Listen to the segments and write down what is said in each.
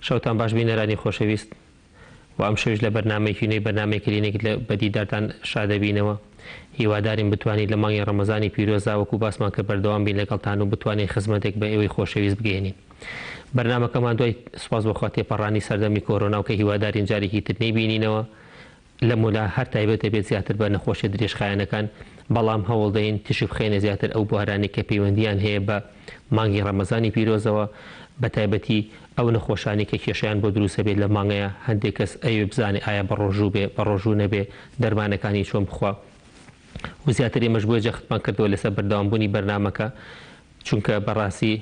شەوتان باش بینەرانی خۆشەویست و ئەم شەوش لە بەرنامەیەکی نوێی بەرنامەی کلینیک لە بەدیدارتان شادەبینەوە. هیوادارین بتوانین لە مانگی ڕەمەزانی پیرۆزا وەکو باسمان کە بەردەوام بین لەگەڵتان و بتوانین خزمەتێک بە ئێوەی خۆشەویست بگەێنین. بەرنامەکەمان دوای سوپاس بەخوا تێپەڕانی سەردەمی کۆرۆنا و کە هیوادارین جارێکی تر نەیبینینەوە لە مولا هەر تایبەت دەبێت زیاتر بە نەخۆشی درێژخایەنەکان، بەڵام هەوڵ دەین تشی بخەینە زیاتر ئەو بوارانی کە پەیوەندیان هەیە بە مانگی ڕەمەزانی پیرۆزەوە، بە تایبەتی ئەو نەخۆشانی کە کێشیان بۆ دروستە بێت لە مانگەیە هەندێک کەس ئەوێ بزانێ ئایا بە ڕۆژوو بێ بە ڕۆژوو نەبێ دەرمانەکانی چۆن بخوا و زیاتر ئێمەش بۆ جەختمان کردەوە لەسەر بەردەوامبوونی بەرنامەکە، چونکە بەڕاستی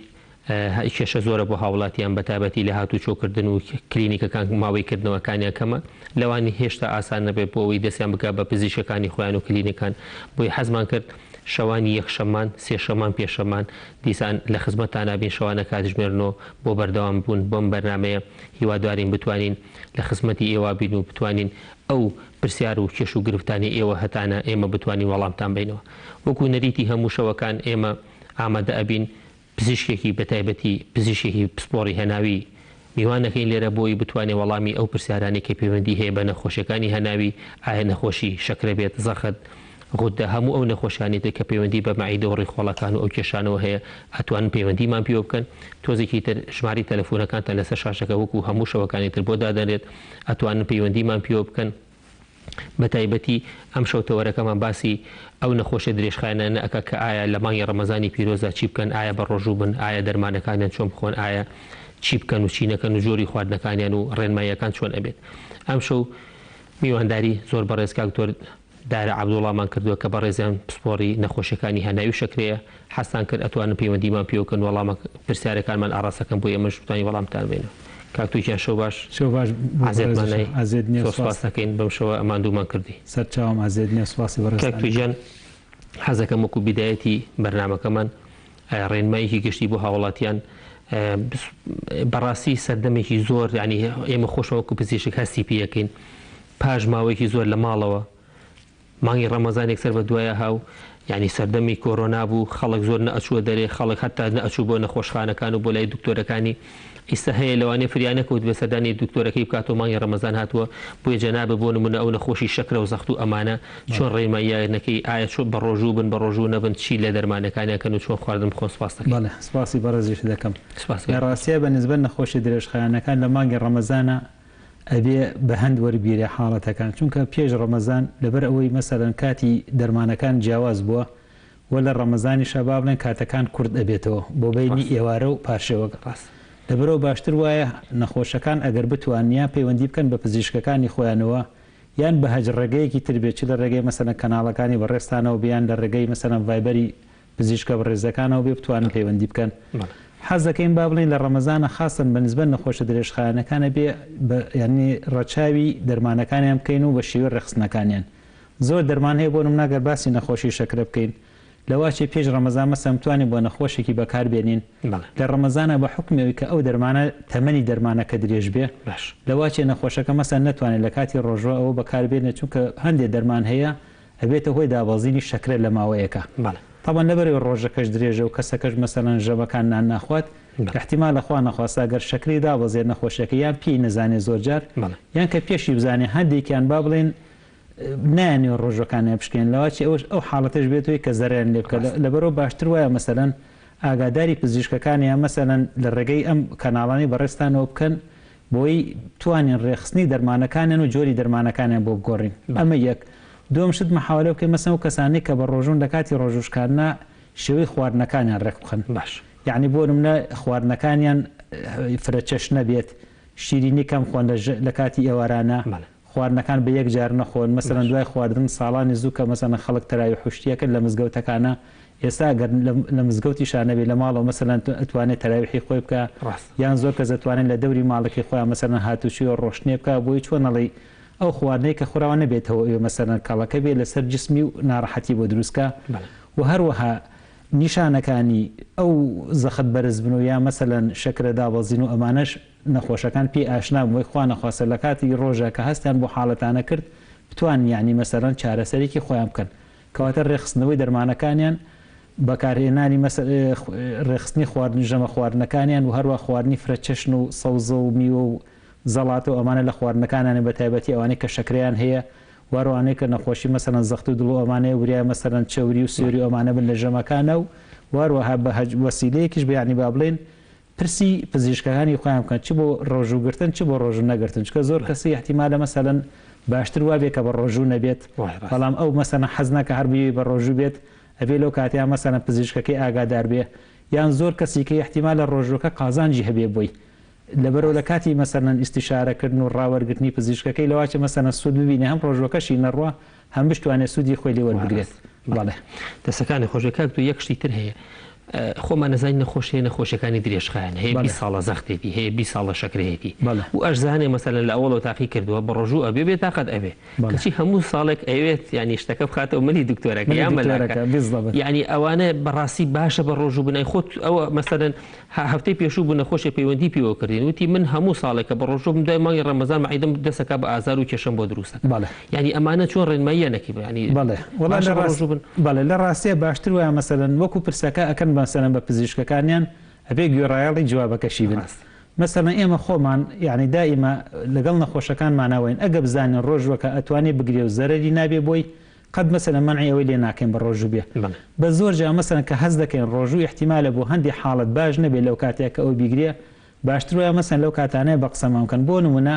کێشە زۆرە بۆ هاوڵاتیان بە تایبەتی لە هاتوو چۆکردن و کلینیکەکان ماوەیکردنەوەکانیان کەمە، لەوانی هێشتا ئاسان نەبێت بۆ ئەوەی دەستیان بکات بە پزیشکەکانی خۆیان و کلینیکان. بۆی حەزمان کرد شەوانی یەکشەمان، سێشەمان، پێشەمان دیسان لە خزمەتتان نابین، شەوانە کاتژمێرنەوە بۆ بەردەوام بوون بۆم بەرنمەیە. هیوادارین بتوانین لە خزمەتی ئێوە بین و بتوانین ئەو پرسیار و کێش و گرفتانی ئێوە هەتانە ئێمە بتوانین وەڵامتان بینەوە. وەکو نەریتی هەموو شەوەکان ئێمە ئامادە ئەبین پزیشکێکی بەتایبەتی پزیشکێکی پسپۆڕی هەناوی میوانەکەین لێرە بۆی بتوانێت وەڵامی ئەو پرسیارانی کە پەیوەندی هەیە بە نەخۆشیەکانی هەناوی، ئایا نەخۆشی شەکرە بێت، زەخت، غودە، هەموو ئەو نەخۆشیانی کە پەیوەندی بە مەعیدە و ڕێخۆڵەکان و ئەو کێشانەوە هەیە ئەتوانن پەیوەندیمان پێوە بکەن. تۆزێکی تر ژماری تەلەفۆنەکانتان لەسەر شاشەکە وەکو هەموو شەوەکانی تر بۆ دادەنێت، ئەتوانن پەیوەندیمان پێوە بکەن. بە تایبەتی ئەم شەوتەوەرەکەمان باسی ئەو نەخۆشە درێژخایەنە ئەکە کە ئایا لە مانگی ڕەمەزانی پیرۆزە چی بکەن، ئایا بە ڕۆژوو بن، ئایا دەرمانەکانیان چۆن بخۆن، ئایا چی بکەن و چی نەکەن و جۆری خواردنەکانیان و ڕێنماییەکان چۆن ئەبێت. ئەم شەو میوانداری زۆر بەڕێز کاکتۆر دارە عەبدوڵڵامان کردووە کە بەڕێزیان پسپۆڕی نەخۆشیەکانی هەناوی و شەکرەیە، حەستان کرد ئەتوانن پەیوەندیمان پێوەکەن وەڵامە پرسیارەکانمان ئاڕاستەکەن بۆ ئێمەش بتوانین وەڵامتان بێنەوە. کاکتۆکیان شەو باش ئازێتمانەکەین بەم شەوە ئەماندوومان کردی سەرچاوم ئازێت نیە. سوپاسی بەڕێز کاکتۆجیان، حەزەکەم وەکو بیدایەتی بەرنامەکەمان ڕێنماییکی گشتی بۆ هاوڵاتیان بەڕاستی سەردەمێکی زۆر، ینی ئێمە خۆشەوەکو پزیشک هەستی پێەکەین پاش ماوەیەکی زۆر لە ماڵەوە مانگی ڕەمەزانێک سەر بە دوایە هاو، ینی سەردەمی کۆرۆنا بوو، خەڵک زۆر نەئەچووە دەرێ، خەڵک هەتا نەئەچوو بۆ نەخۆشخانەکان و بۆ لای دکتۆرەکانی. ئیستا هەیە لەوانێ فریانەکەوت بە سەردانی دکتۆرەکەی بکاتەوە مانگی ڕەمەزان هاتووە بۆیە جەنابە بۆ نمونە ئەو نەخۆشی شەکرە و زەخت و ئەمانە چۆن ڕێنماییەکەی ئایا چۆن بە ڕۆژوو بن، بە ڕۆژوو نەبن، چی لە دەرمانەکانیان و چۆن خواردن بخۆن. سپاس دەکەم. بەڵێ سپاسی بەڕێزیش دەکەم. ڕاستیە بە نسبەت نەخۆشی درێژخایەنەکان لە مانگی ڕەمەزانە ئەبێ بە هەند وەربیرە حاڵەتەکان، چونکە پێش ڕەمەزان لەبەر ئەوەی مەسەلەن کاتی دەرمانەکان جیاواز بووە و لە ڕەمەزانی شەبا بڵێن کاتەکان کورد ئەبێتەوە بۆ بینی ئێوارە و پاشێوە. لەبەرەوە باشتر وایە نەخۆشەکان ئەگەر بتوانیان پەیوەندی بکەن بە پزیشکەکانی خۆیانەوە، یان بە هەج ڕێگەیەکی تر بێت، چ لە ڕێگەی مەسەلەن کەناڵەکانی بەڕێستانەوە بیان لە ڕێگەی مەسەلەن ڤایبەری پزیشکە بەڕێزەکانەوە بێ بتوانن پەیوەندی بکەن. حەز دەکەین با بڵین لە ڕەمەزانە خاستن بە نسبەت نەخۆشە درێژخایەنەکانە بێ ینی ڕەچاوی دەرمانەکانیان بکەین و بە شێوەی ڕێخستنەکانیان. زۆر دەرمان هەیە بۆ نمونەگەر باسی نەخۆشی شەکرە بکەین، لەواچی پێش ڕەمەزان مەسەلەن بتوانین بۆ نەخۆشێکی بەکاربێنین لە ڕەمەزانە بە حکمەوەی کە ئەو دەرمانە تەمەنی دەرمانەکە درێژ بێ، لەواچێ نەخۆشەکە مەسەلەن نەتوانێت لە کاتی ڕۆژوە ئەوە بەکاربێنێت، چونکە هەندێک دەرمان هەیە ئەبێتە هۆی دابەزینی شەکرە لە ماوەیەکە. طبعا لەبەرەوەی ڕۆژەکەش درێژە و کەسەکەش مەسەلەن ژەبەکان نان ناخوات، احتیمال لەخوا نەخواستا گەر شەکری دابەزێت نەخۆشیەکە یان پێی نەزانێت زۆر جار یان کە پێشی بزانێ هەندێکیان با بڵێن نانێ ڕۆژەکانە بشکێن، لەواچی ئەو حاڵەتش بێتەوەی کە زەریان لێ بکە. لەبەرەوە باشتر وایە مەسەلەن ئاگاداری پزیشکەکانیان مەسەلەن لە ڕێگەی ئەم کەناڵانی بەڕێستانەوە بکەن بۆی توانین ڕێخستنی دەرمانەکانیان و جۆری دەرمانەکانیان بۆ بگۆڕین. ئەمە یەک. دوم شت محاولە بکەین مەسەلەن و کەسانی کە بە ڕۆژوون لە کاتی ڕۆژوشکاندنا شێوەی خواردنەکانیان ڕێک بخەن. باش. یعنی بۆ نمونە خواردنەکانیان فرەچەش نەبێت، شیرینی کەم خۆن لە کاتی ئێوارانە، خواردنەکان بە یەک جار نەخۆن. مەسەلەن دوای خواردن ساڵانی زوو کە مەسەلەن خەڵک تەراوی حوشتیەکەن لە مزگەوتەکانە، ئێستا گەر لە مزگەوتیشان نەبێت لە ماڵەوە مەسەلەن ئەتوانێت تەراویحی خۆی بکە، یان زۆر کەس دەتوانێت لە دەوری ماڵەکەی خۆیان مەسەلەن هاتوچی و ڕۆشتنێ بکە بۆی چۆنەڵی ئەو خواردنەی کە خوراوە نەبێتەوە ئێوە مەسەلەن کاڵەکە بێت لەسەر جسمی و ناڕەحەتی بۆ دروستکە. و هەروەها نیشانەکانی ئەو زەخت بەرز بن و یا مەسەلەن شەکرە دابەزین و ئەمانەش نەخۆشەکان پێی ئاشنا بووی خوا نەخواستە لە کاتی ڕۆژە کە هەستیان بۆ حاڵەتانە کرد بتوان یعنی مەسەلەن چارەسەرێکی خۆیان بکەن، کەواتە ڕێخستنەوەی دەرمانەکانیان بەکارهێنانی ڕێخستنی خواردن ژەمە خواردنەکانیان و هەروە خواردنی فرەچەشن و سەوزە و میوە و زەڵات و ئەمانە لە خواردنەکانیان بە تایبەتی ئەوانەی کە شەکریان هەیە وەروانەیە کە نەخۆشی مەسەرەن زەخت و دڵ و ئەمانەیە وریای مەسەرەن چەوری و سێوری ئەمانە بن لە ژەمەکانە و وەروەها بە وەسیلەیەکیش بەیانی با بڵێن پرسی پزیشکەکانی خۆیان بکەن چ بۆ ڕۆژووگرتن چ بۆ ڕۆژوو نەگرتن چکە زۆر کەسی احتیمالە مەسەرەن باشتر وابێ کە بە ڕۆژوو نەبێت بەڵام ئەو مەسەرەن حەز نەکە هەربووی بە ڕۆژوو بێت ئەبێ لەو کاتیان مەسەرەن پزیشکەکەی ئاگادار بێ یان زۆر کەسی کە احتیمالە ڕۆژوەکە قازانجی هەبێ بۆی لەبەرەوە لە کاتی مەسەرەن ئیستیشارەکردن و ڕاوەرگرتنی پزیشکەکەی لەواچە مەسەرەن سوود ببینێ هەم ڕۆژوەکەشی نەڕوە هەم بشتوانێت سوودی خۆی لێ وەربگرێت بەڵێ دەسەکانی خۆشەکە تو یەکشتی تر هەیە خۆمان نەزانین نەخۆشیە نەخۆشیەکانی درێژخایەن هەیە 20 ساڵە زەختێتی هەیە 20 ساڵە شەکرەیەتی و ئەشزانێ مەسەلەن لە ئەوڵەوە تاقی کردووە بە ڕۆژوو ئەبێ بێت تاقەت ئەبێ کەچی هەموو ساڵێک ئەوێت ینی شتەکە بخاتەوە ملی دکتۆرەکە یان مەلاکە یعنی ئەوانە بەڕاستی باشە بە ڕۆژوو بنای خۆت ئەوە مەسەلەن هەفتەی پێشوو بوو نەخۆشی پەیوەندی پێوە کردین وتی من هەموو ساڵێکە بە ڕۆژوو بمدای مانگی ڕەمەزان مەعیدەم دەسەکە بە ئازار و کێشەم بۆ دروستە یعنی ئەمانە چۆن ڕێنماییەنەکی ینی بەڵێ لە ڕاستیە باشتر وایە مەسەلەن وەکو پرسەکە ئەکەن مەسەلەن بە پزیشکەکانیان ئەبێ گوێڕایەڵی جوابەکەشی بن مەسەلەن ئێمە خۆمان یعنی دائیمە لەگەڵ نەخۆشەکانمانەوەین ئەگە بزانین ڕۆژوەکە ئەتوانێ بگرێ و زەرەری نابێ بۆی قەت مەسەلەن مەنعی ئەوەی لێ ناکەین بە ڕۆژوو بێ بە زۆر جا مەسەلەن کە هەز دەکەین ڕۆژوو احتیمالە بۆ هەندی حاڵەت باش نەبێت لەو کاتێک کە ئەو بیگرێ باشتر وایە مەسەلەن لەو کاتانەیە بە قسەمانکەن بۆ نمونە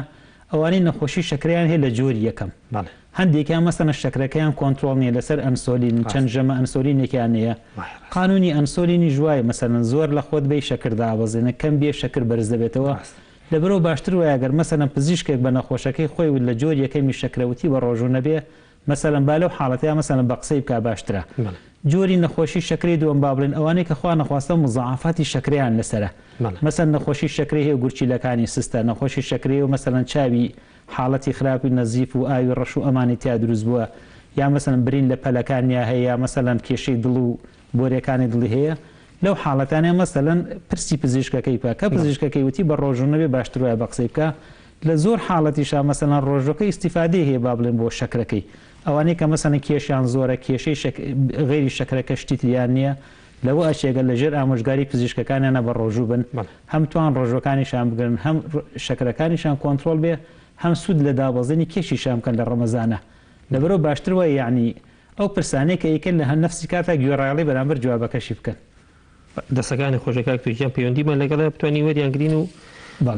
ئەوانەی نەخۆشی شەکرەیان هەیە لە جۆری یەکەم هەندێکیان مەسەلەن شەکرەکەیان کۆنترۆڵ نییە لەسەر ئەنسۆلین چەند ژەمە ئەنسۆلینێکیان هەیە قانونی ئەنسۆلینی ژوایە مەسەلەن زۆر لە خۆت بێ شەکر دابەزێنە کەم بێ شەکر بەرز دەبێتەوە لەبەرەوە باشتر وایە گەر مەسەلەن پزیشکێک بە نەخۆشەکەی خۆی لە جۆر یەکەمی شەکرەوتی بە ڕۆژوو نەبێ مەسەلەن با لەو حاڵەتەیە مەسەلەن بە قسەی بکا باشترە جۆری نەخۆشی شەکرەی دووەم با بڵێن ئەوانەی کە خوا نەخواستە مزاعافاتی شەکرەیان لەسرە مەسەلەن نەخۆشی شەکرەی هەیە گورچیلەکانی سستە نەخۆشی شەکرەی و مەسەلەن چاوی حاڵەتی خراپی نەزیف و ئاوی ڕەش و ئەمانی تیا دروست بووە یا مەسەلەن برین لە پەلەکانیا هەیە مەسەلەن کێشەی دڵ و بۆرەکانی دڵی هەیە لەو حاڵەتانەیە مەسەلەن پرسی پزیشکەکەی بکە کە پزیشکەکەی وتی بە ڕۆژوو نەبێ باشتر وایە بە قسەی بکە لە زۆر حاڵەتیشا مەسەلەن ڕۆژەکەی ئیستیفادەی هەیە با بڵێن بۆ شەکرەکەی ئەوانەی کە مەسەلەن کێشیان زۆرە کێشەی غێری شەکرەکە شتی تریان نییە لەوە ئەچێگە لەژێر ئامۆژگاری پزیشکەکانیانە بە ڕۆژوو بن هەم توان ڕۆژەکانیشان بگرن هەم شەکرەکانیشان کۆنترۆڵ بێ هەم سوود لە دابەزێنی کێشیشان بکەن لە ڕەمەزانە لەبەرەوە باشتر وایە یعنی ئەو پرسانەی کە ئیکەن لە هەر نەفسی کاتە گوێڕایەڵی بەرامبەر جوابەکەشی بکەن دەسەکانی خۆشەکە تویان پەیوەندیمان لەگەڵە بتوانانی وەریانگرین و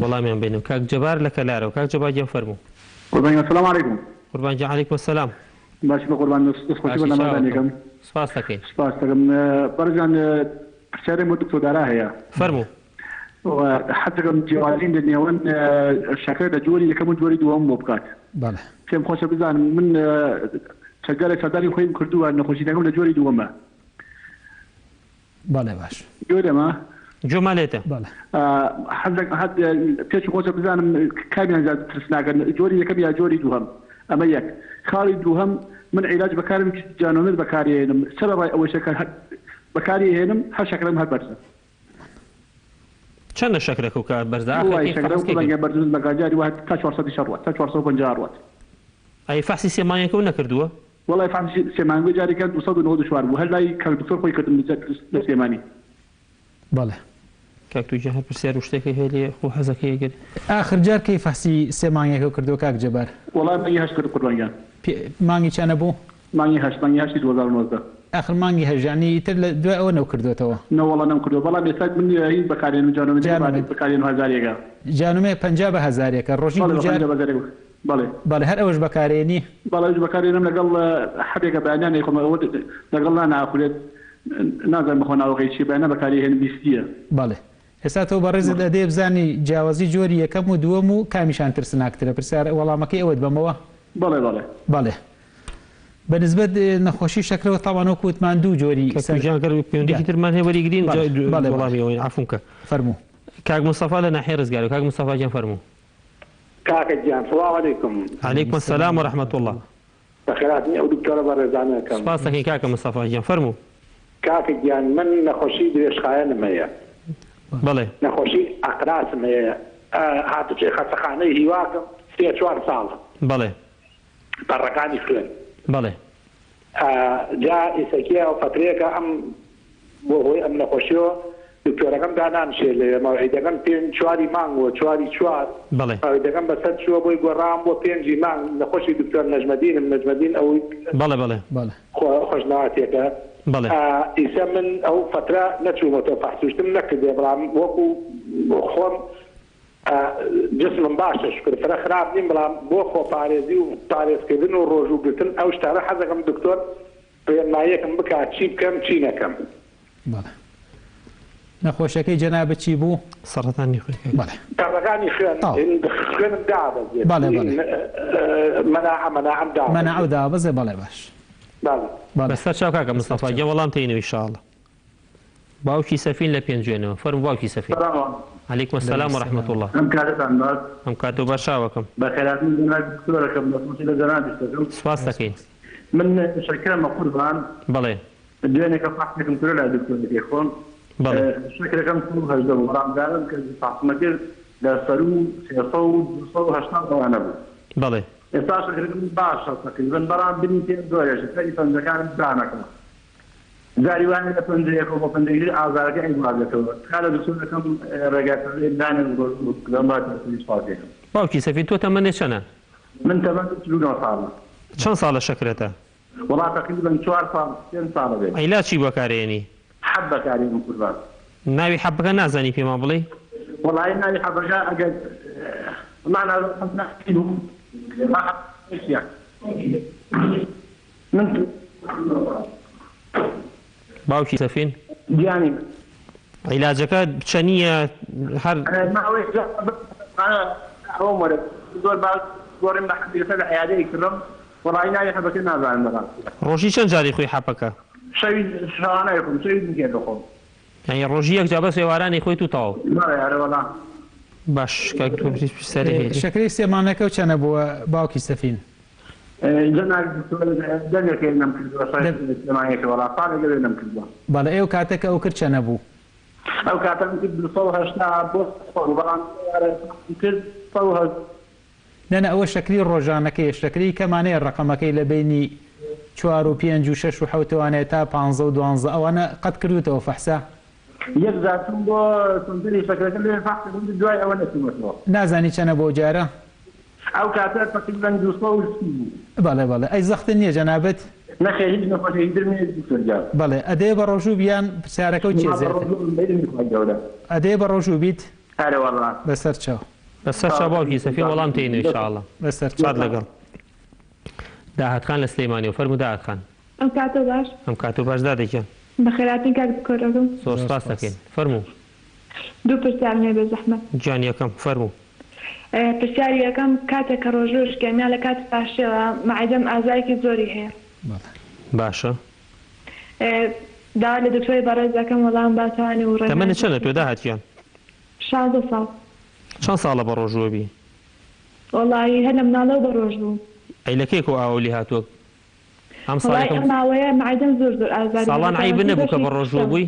وەڵامیان بێنم کاک جەبار لە کەلارەوە کاک جەبار گیان فەرموو السلام علیکم قوربان جان علیکم السلام باش بە قوربان دەستخۆشی بە نەمازانێکم سپاس دەکەین سپاس دەکەم بەرجان پرسیارێک بۆ دکتۆردارا هەیە فەرموو حەزەکەم جیاوازین لە نێوان شەکرە لە جۆری یەکەم و جۆری دووەم بۆ بکات پێم خۆشە بزانم من چەندجارێک سەردانی خۆیم کردووە نەخۆشیەکەم لە جۆری دووەمە بەڵێ باش جۆرەمە جۆمالێتە حەز پێشی خۆشە بزانم کامیان زیاد ترسناکەن جۆری یەکەم یا جۆری دووەم ئەمە یەک خاڵی دووهەم من عیلاج بەکارم جانۆمێت بەکارهێنم سەبەڕای ئەوەی شەکە بەکاری هێنم هەر شەکرەم هەر بەرزە چەندە شەکرەکە و کار بەرزە بەرز بەکارجاری وات تا 400 شەڕوات تا 450 ڕوات ئەی فاسی سێمانیەکە و نەکردووە وڵای فاسی سێمانگوی جاریکە 294 بوو هەر لای کەلدکتۆر خۆی کردم لە سێمانی بەڵێ کاکتوجا هەر پرسیار و شتێکی هەیە لێ خۆ حەزەکەی گەر ئاخر جار کەی فاسی سێمانیەکە کردووە کاک جەبار وڵای مانگی هەشت کرد قوربانیان مانگی چەندە بوو مانگی هەشتی 2019 آخر مانگی هەژانی تر لە دوای ئەوە نەو کردوێتەوە نەوەڵا نەم کردووە بەڵام ئێستا من هیچ بەکارێنم جانۆمێ بەکارێنم هەزارێکە جانۆمێ 50 بە هەزارێکە ڕۆژی بەڵێ هەر ئەوش بەکارێنی بەڵێ بەکارێنم لەگەڵ حەبێکە بەیانیانێک خۆمەوە لەگەڵ ناخورێت نازانم بەخۆناوەکەی چی بەیانە بەکارهێنم بیستیە بەڵێ ئێستا تۆ بەڕێزت ئەدێ بزانی جیاوازی جۆری یەکەم و دووەم و کامیشان ترسناکترە پرسیار وەڵامەکەی ئەوەت بەمەوە بەڵێ بەنسبەت نەخۆشی شەکرەوە تاوانەوە کووتمان دوو جۆری پەیوەندیی ترمان هەیە وەریگرین وەڵامیەوەی عەفوکە فەرموو کاک مستەفا لە ناحیە ڕزگارە کاک مستەفا گیان فەرموو کاکە گیان سڵام عەلەیکم عەلەیکم السەلام وەرەحمەتوڵڵا بەخێراتنی ئەو دکتۆرە بەڕێزانەکەم سپاس دەکەین کاکە مستەفا گیان فەرموو کاکە گیان من نەخۆشی درێژخایەنم هەیە بەڵێ نەخۆشی ئەقراسم هەیە هاتوچێ خەستەخانەی هیواکەم 3-4 ساڵە بەڵێ پەڕەکانی خوێن بەڵێ جا ئیسەکیە و فترەیەکە ئەم بۆ هۆی ئەم نەخۆشیەوە دکتۆرەکەم دانانشێ لێ مەوعیدەکەم پێنج چواری مانگەوە چواری چوار مەوعیدەکەم بەسەر چووە بۆی گۆڕام بۆ پێنجی مانگ نەخۆشی دکتۆر نەجمەدین ئەوەی خۆشنەواتێکە ئیسە من ئەو فترە نەچوومەتەوە پاحسوشتم نەکردێ بەڵام وەکو خۆم جسمم باشە شکرفرە خراپ نیم بەڵام بۆ خۆپارێزی و پارێزکردن و ڕۆژوگرتن ئەو شتانە حەزەکەم دکتۆر پێمایەکم بکات چی بکەم چی نەکەم. نەخۆشەکەی جەنابەت چی بوو؟ سەرەتانی خوێن. تاڕەکانی خوێنم دابەزێت. مەناعە دابەزێ بەڵێ باش. بەسەر چاو کاکە مستەفا گە وەڵام تێنەوە ئینشاءڵڵا. باوکی سەفین لە پێنجێنەوە فەرموو باوکی سەفین. عەلەیکوم السەلام وەرەحمەتوڵڵاه. ئەم کاتتان باش. ئەم کاتۆ باشاوەکەم. بەخێراتن جەناب دکتۆرەکەم دەستی لە جەناب دەستەکەم. سپاس دەکەین. من شەکرەمە قوربان. بەڵێ. دوێنێکە فاحسێکم کرد لە دکتۆرێکی خۆم. شکرەکەم هەژدە بوو ڕامدارم کە فاحسمە کرد لە سەر و 380 ئەوانە بوو. بەڵێ. ئێستا شکرەکەم باشە تقریباً بەڵام بنی پێ دۆیەشە سەری پەنجەکانم دانەکەم. جاری وانە لە پەنجەیەکەوە بۆ پەنجەیەکی ئازارەکە ئەیوازێتەوە. کارە دکتۆرەکەم ڕێگاکردنی دانێک ڕۆژ باوکی سەفین تۆ تەمەنێ چەنە؟ من تەمەن 49 ساڵە. چەند ساڵە شەکرەتە؟ وڵا تقریباً 4 ساڵ 5 ساڵە بێت. ئەیلا چی بەکارێنی؟ حەب بەکارێنم قوربان. ناوی حەبەکە نازانی پێمان بڵێ؟ وەڵای ناوی حەبەکە ئەگەر معنى من باوکی سەفین گیانی عیلاجەکە چەنیە هەر زۆر باش گۆڕم بە حەبیەکە لە عیادەی کردم وەڵای ناوی حەبەکە نازانم بەڕاست. ڕۆژی چەند جاری خۆی حەبەکە؟ شەوی شانایەکم شەوی دیکە دەخۆم. یعنی ڕۆژی یەک جا بەس ئێوارانی خۆی تو تاو. بەڵێ وەڵا. باش سەری شەکرەی سێمانەکە و چەنە بووە باوکی سەفین؟ دەنگێکی نەم کردووە سێمانەکە وەڵا ساڵێک نەم کردووە. بەڵێ ئێو کاتێکە ئەو کرد چەنە بوو؟ ئەو کاتەم کرد 280 بۆ بەڵام کرد 180. نەنە ئەوە شەکری ڕۆژانەکەی شەکری کەمانەیە ڕقەمەکەی لە بینی 4 و 5 و 6 و 7 تا 15 و 12 ئەوانە قەت کردوتەوە فەحسا؟ یەک زاتون بۆ سندری شەکرەکە لێ فەحسم دوای ئەوە نەچوومەتەوە. نازانی چەنە بۆ جارە؟ ئەو کاتە تقریباً 230 بوو. بەڵێ بەڵێ ئەی زەختن نییە جەنابەت؟ نەخێر هیچ نەخۆشی درمێ دکتۆر. بەڵێ ئەدێ بە ڕۆژوو بیان پرسیارەکە و چێزێتە؟ ئەدێ بە ڕۆژوو بیت؟ ئەرێ وەڵا. بەسەر چاو. بەسەر چاو باوکی سەفین وەڵام تێنێ ئینشاءڵڵا. بەسەر چات لەگەڵ. داهاتخان لە سلەیمانیەوە فەرموو داهاتخان. ئەم کاتۆ باش. ئەم کاتۆ باش دادێکیان. بەخێراتین کاک دکتۆرەکەم. زۆر سپاس دەکەین. فەرموو. دوو پرسیارم هەیە بە زەحمەت. گیان یەکەم فەرموو. پرسیاری یەکەم کاتێک کە ڕۆژوو شکێنیا لە کاتی پاشەوە مەعیدەم ئازارێکی زۆری هەیە. باشە. داوا لە دکتۆری بەڕێزەکەم وەڵام باتوانێ و تەمەنت چەندە تۆ داهاتیان؟ 16 ساڵ. چەند ساڵە بە ڕۆژووە بی؟ وەڵی هەر لە مناڵەوە بە ڕۆژ بوو. ئەی لە کێک و ئاوەلی هاتووە؟ ئەم ساڵێکم ماوەیە مەعیدەم زۆر ئازاری. ساڵان عیبە نەبوو کە بە ڕۆژووە بووی؟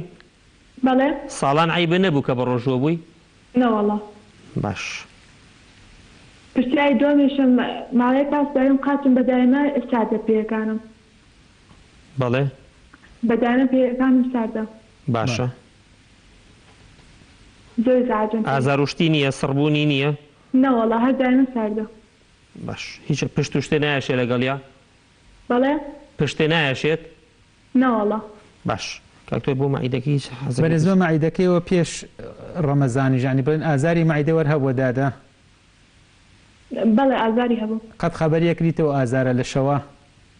بەڵێ؟ ساڵان عیبە نەبوو کە بە ڕۆژووە بووی؟ نەوەڵا. باش. پرسیاری دومیشم ماوەیە پاسدارم قاچم بەدایمە ساردە پێەکانم. بەڵێ؟ بەدایمە پێەکانم ساردە. باشە. زۆر زعجم. ئازاروشتی نییە سڕبوونی نییە؟ نەوەڵا هەر دایمە ساردە. باش. هیچ پشت و شتێ نایەشێ لەگەڵیا؟ بەڵێ؟ پشتێ نایەشێت؟ نەوەڵا. باش. کاکتۆر بۆ مەعیدەکە هیچ حەزێک بەرزبە مەعیدەکەیەوە پێش ڕەمەزانی ژانی بڵێن ئازاری مەعیدە وەرهەبووە دادا؟ بەڵێ ئازاری هەبوو. قەت خەبەریە کریتەوە ئازارە لە شەوە؟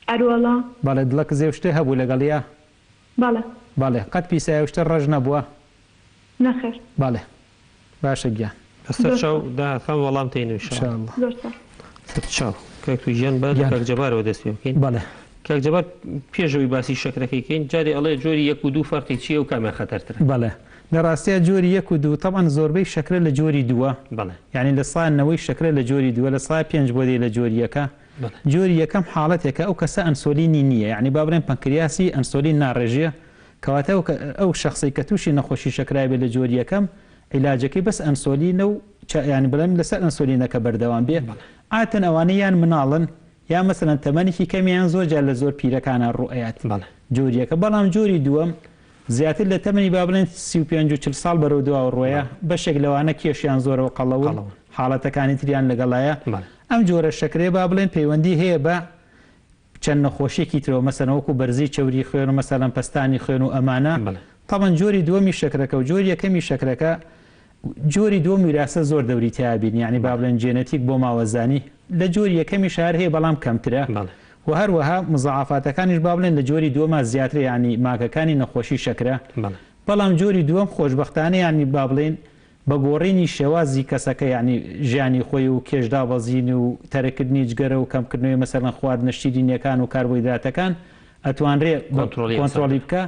ئەروەڵا. بەڵێ دڵەک زێوشتە هەبوو لەگەڵیا؟ بەڵێ. بەڵێ قەت پیسایشتە ڕەش نەبووە؟ نەخێر. بەڵێ. باشە گیان. بەسەر چاو داهاتخان وەڵام تێنێ ئینشاءڵڵا. زۆر سپاس. چاو کاکتۆ ژیان بە کاک جەبارەوە دەست پێ بکەین. بەڵێ. کاک جەبار پێشەوەی باسی شەکرەکەی کەین جارێ ئەڵێ جۆری 1 و 2 فەرقی چییە و کامیان خەتەرترە؟ بەڵێ. لە ڕاستیە جۆری 1 و 2 تەبەن زۆربەی شەکرە لە جۆری 2. بەڵێ. یعنی لە سایەنەوەی شەکرە لە جۆری 2 لە سای 5 بۆ دێ لە جۆری 1. جۆری یەکەم حاڵەتێکە ئەو کەسە ئەنسۆلینی نییە، یعنی با بڵێن پەنکریاسی ئەنسۆلین ناڕێژیە کەواتە ئەو شخصی کە تووشی نەخۆشی شەکرای بێ لە جۆری یەکەم عیلاجەکەی بەس ئەنسۆلینە و ینی بڵێن لەسەر ئەنسۆلینەکە بەردەوام بێ. ئاتن ئەوانەی یان مناڵن یا مەسەلەن تەمەنێکی کەمیان زۆر جار لە زۆر پیرەکانە ڕوئەیات جۆریەکە. بەڵام جۆری دووەم زیاتر لە تەمەنی با بڵێن 35 ساڵ بەرەو دوا ڕۆیە بەشێک لەوانە کێشیان زۆرەوە قەڵەوە حاڵەتەکانی تریان لەگەڵایە ئەم جۆرە شەکرێ با بڵێن پەیوەندی هەیە بە چەند نەخۆشیێکی ترەوە مەسەنەوەکو بەرزی چەوری خوێن و مەسەلەن پستانی خوێن و ئەمانە تاڵەن جۆری دووەمی شەکرەکە و جۆری یەکەمی شەکرەکە جۆری دووەم وراثە زۆر دەوری تیابین یعنی با بڵێن جێنەتیک بۆ ماوەزانی لە جۆری یەکەمی شار هەیە بەڵام کەمترە و هەروەها مزعافاتەکانیش با بڵێن لە جۆری دووەمە زیاتر ینی ماکەکانی نەخۆشی شەکرە بەڵام جۆری دووەم خۆشبەختانە ینی با بڵێن بە گۆڕینی شێوازی کەسەکە ینی ژیانی خۆی و کێشدا بەزین و تەرەکردنی جگەرە و کەمکردنەوەی مەسەرەن خواردنە شیرینیەکان و کاربۆیدراتەکان ئەتوانرێ کۆنتترۆلی بکە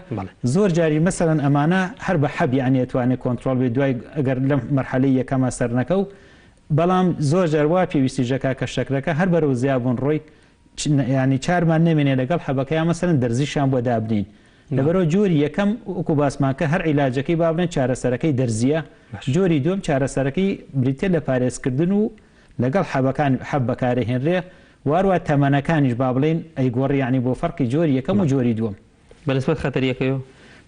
زۆر جاری مەسەرەن ئەمانە هەر بە حەب ینی ئەتوانێت کۆنتترۆل بێ دوای ئەگەر لەم مەرحەلەی یەکەمە سەرنەکە و بەڵام زۆر جاروا پێویستی ژەکە کە شەکرەکە هەر بەرەو زیابوون ڕۆی ینی چارمان نمێنێ لەگەڵ حەبەکەیان مەسەرەن دەرزیشان بۆ دابنین لەبەرەوە جۆری یەکەم وەکو باسمانکە هەر عیلاجەکەی با بڵێن چارەسەرەکەی دەرزیە جۆری دووەم چارەسەرەکەی بریتە لە پارێزکردن و لەگەڵ حەب بەکارهێنرێ واروە تەمەنەکانیش با بڵێن ئەیگۆڕی ینی بۆ فەرقی جۆری یەکەم و جۆری دووەم بەنسبەت خەتەریەکەیەوە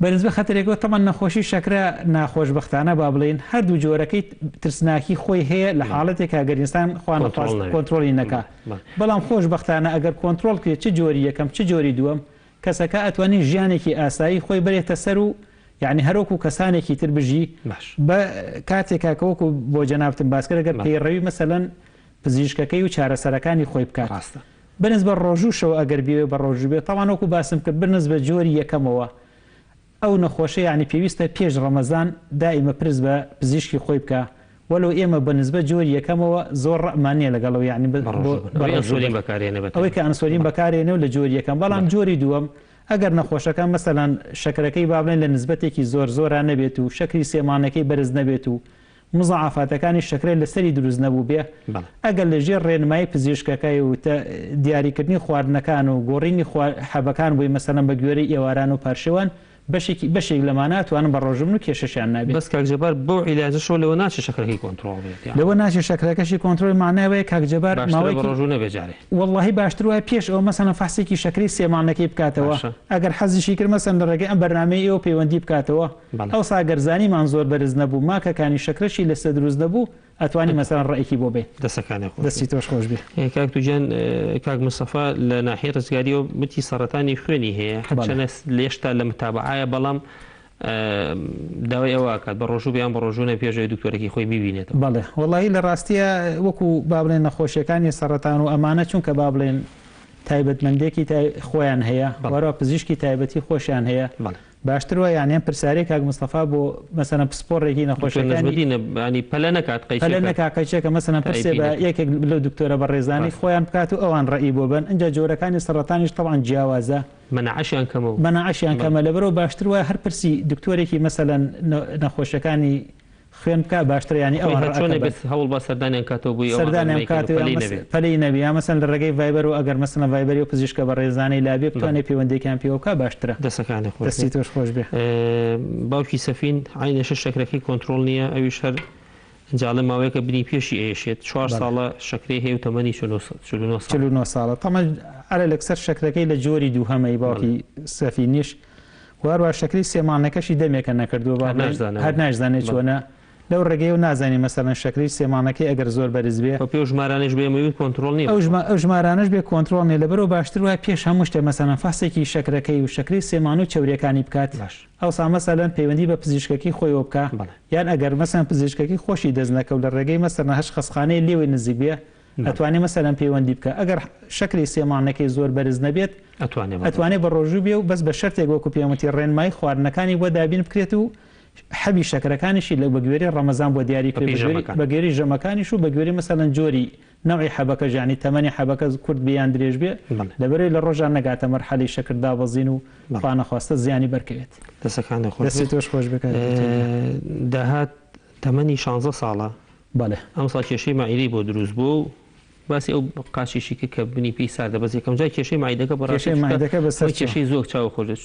بەنسبەت خەتەرێکەوە تەمان نەخۆشی شەکرە ناخۆشبەختانە با بڵێن هەردوو جۆرەکەی ترسناکی خۆی هەیە لە حاڵەتێک ئەگەریستان خوان کۆنتترۆلی نەکا بەڵام خۆشبەختانە ئەگەر کۆنتترۆل کرێت چ جۆری یەکەم چ جۆری دووەم کەسەکە ئەتوانین ژیانێکی ئاسایی خۆی بێتە سەر و یعنی هەروەکو کەسانێکی تر بژی بە کاتێکاکەوەکو بۆ جەنابتم باسکەرەگەر پەیڕەوی مەسەلەن پزیشکەکەی و چارەسەرەکانی خۆی بکات بنز بە ڕۆژوشەوە ئەگەر بێ بە ڕۆژ بێت تاوانۆکو باسم کرد بنز بە جۆری یەکەمەوە ئەو نەخۆشە یعنی پێویستە پێش ڕەمەزان دائیمە پرس بە پزیشکی خۆی بکە وەلو ئێمە بەنسبە جۆری یەکەمەوە زۆر ڕەمانیە لەگەڵەوە یعنی ئەوەی کە ئەنسۆلین بەکارێنەوە لە جۆری یەکەم بەڵام جۆری دووەم ئەگەر نەخۆشەکان مەسەلەن شەکرەکەی با بڵێن لە نسبەتێکی زۆر زۆران نەبێت و شەکری سێمانەکەی بەرز نەبێت و مزعافاتەکانی شەکرێ لەسەری دروست نەبوو بێ ئەگەر لەژێر ڕێنمایی پزیشکەکەی و دیاریکردنی خواردنەکان و گۆڕینی حەبەکان بووی مەسەلەن بە گوێرەی ئێواران و پارشێوان بەشێک لەمانە توانم بە ڕۆژبن و کێشەشیان نابێت بەس کاکجەبار بۆ عیلاجەشەوە لەوە ناچێت شەکرەکەی کۆنتترۆڵ بێت لەوە ناچێت شەکرەکەشی کۆنتترۆل ماناوەیە کاکجەبار ماوەی ڕۆژوو نەبێجارێ واللهی باشتر وایە پێش ئەوە مەسەلەن فەحسێکی شەکری سێمانەکەی بکاتەوە ئەگەر حەزیشی کرد مەسەلەن لە ڕێگەی ئەم بەرنامەی ئێوە پەیوەندی بکاتەوە ئەو ساگەرزانیمان زۆر بەرز نەبوو ماکەکانی شەکرەشی لەسەر دروست نەبوو ئەتوانی مەسەلەن ڕێکی بۆ بێت دەستی تۆش خۆش بێ کاک توجان کاک مستەفا لە ناحیە ڕزگاریەوە متی سەرەتانی خوێنی هەیە چەنە لێشتا لە متابعایە بەڵام داوای ئەوە کات بە ڕۆژوو بیان بە ڕۆژوونە پێشەوەی دکتۆرێکی خۆی ببینێت بەڵێ وڵی لە ڕاستیە وەکو با بڵێن نەخۆشیەکانی سەرەتان و ئەمانە چونکە با بڵێن تایبەتمەندێکی خۆیان هەیە وەرە پزیشکی تایبەتی خۆشیان هەیە باشترەوە یانیان پرسیارێک کاک مستەفا بۆ مەسەلەن پسپۆڕێکی نەخۆشیەکانی پەلە نەکات پەلە نەکاکەچێکە مەسەلەن پرسێ بە یەکێک لە دکتۆرە بە ڕێزانی خۆیان بکات و ئەوان ڕێی بۆ بن اینجا جۆرەکانی سەرەتانیش تەڵان جیاوازە مەنەعەشیان کەمە لەبەرەوە باشتر وایە هەر پرسی دکتۆرێکی مەسەلەن نەخۆشیەکانی خوێن بکە باشتریانی ئەو هەوڵ بە سەردانیان کاتەوە بووی سەردانیان پەلەی نەبی یا مەسەلەن لە ڕێگەی ڤایبەر و ئەگەر مەسەلەن ڤایبەری و پزیشکە بە ڕێزانەی لابێ بتوانێت پەیوەندێکیان پێوە بکە باشترە دەستەکانی خۆش دەستی تۆش خۆش بێ باوکی سەفین عینەشە شەکرەکەی کۆنتترۆل نییە ئەویش هەر جاڵە ماوەیەکە بنی پێشی ئێشێت 4 ساڵە شەکرەی هەیە و تەمەنی 49 ساڵە تەمە ئەرە لەکسەر شەکرەکەی لە جۆری دووهەمەی باوکی سەفینیش واروە شەکری سێمانەکەشی دەمێکە نەکردووە هەر ناشزانێت چۆنە لەو ڕێگەی و نازانی مەسەلەن شەکری سێمانەکەی ئەگەر زۆر بەرز بێ پێ ژمارانش بێمەوی کۆنتترۆل نیە ئەو ژمارانش بێ کۆنتترۆل نیە لەبەرەوە باشتر وایە پێش هەموو شتێ مەسەلەن فاسێکی شەکرەکەی و شەکری سێمان و چەوریەکانی بکات ئەو سا مەسەلەن پەیوەندی بە پزیشکەکەی خۆیەوە بکە یان ئەگەر مەسەلەن پزیشکەکەی خۆشی دەست نەکە و لە ڕێگەی مەسەلەن هەش خەسخانەی لێوەی نزیک بێ ئەتوانێت مەسەلەن پەیوەندی بکە ئەگەر شەکری سێمانەکەی زۆر بەرز نەبێت ئەتوانێت بە ڕۆژوو بێ و بەس بە شەرتێک وەکو پێوەتی ڕێنمایی خواردنەکانی بۆ دابین بکرێت و حەبی شەکرەکانیشی لە بەگوێری ڕەمەزان بۆ دیاری بەگوێری ژەمەکانیش و بەگوێری مەسەلەن جۆری نەوعی حەبەکە ژانی تەمەنی حەبەکە کورد بیان درێژ بێ لەبەرەوەی لە ڕۆژان نەگاتە مەرحەلی شەکر دابەزین و خوانەخواستە زیانی بەرکەوێت دەستی تۆش خۆش بکات داهات تەمەنی 16 ساڵە ئەم ساڵ کێشەی مائیدەی بۆ دروست بوو باسی ئەو قاشیشیکە کە بنی پێی ساردە بەس یەکەم جای کێشەی مائیدەکە بەڕاشی کێشەی زۆر چاو خۆش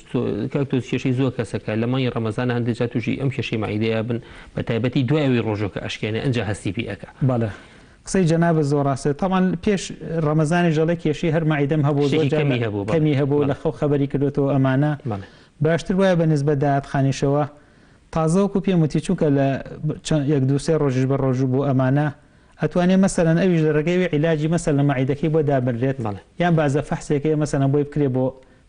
کاکتۆ کێشەی زۆر کەسەکە لە مانگی ڕەمەزان هەندێک جا تووشی ئەم کێشەی مائیدەیە بن بە تایبەتی دوای ئەوی ڕۆژۆکە ئەشکێنێ ئەنجا هەستی پێ ئەکە بەڵێ قسەی جەنابە زۆر ڕاستە تەمان پێش ڕەمەزانی ژەڵی کێشەی هەر مائیدەم هەبوو کەمی هەبوو لە خەو خەبەری کردوێتەوە ئەمانە باشتر وایە بە نسبەت داهاتخانیشەوە تازەوەکو پێم وتی چووکە لە یەک دووسێ ڕۆژش بە ڕۆژوو بۆ ئەمانە ئەتوانێت مەسەلەن ئەویش لە ڕێگەی عیلاجی مەسەل لە مەعیدەکەی بۆ دابرێت یان بازە فەحسێکی مەسەلەن بۆی بکرێ بۆ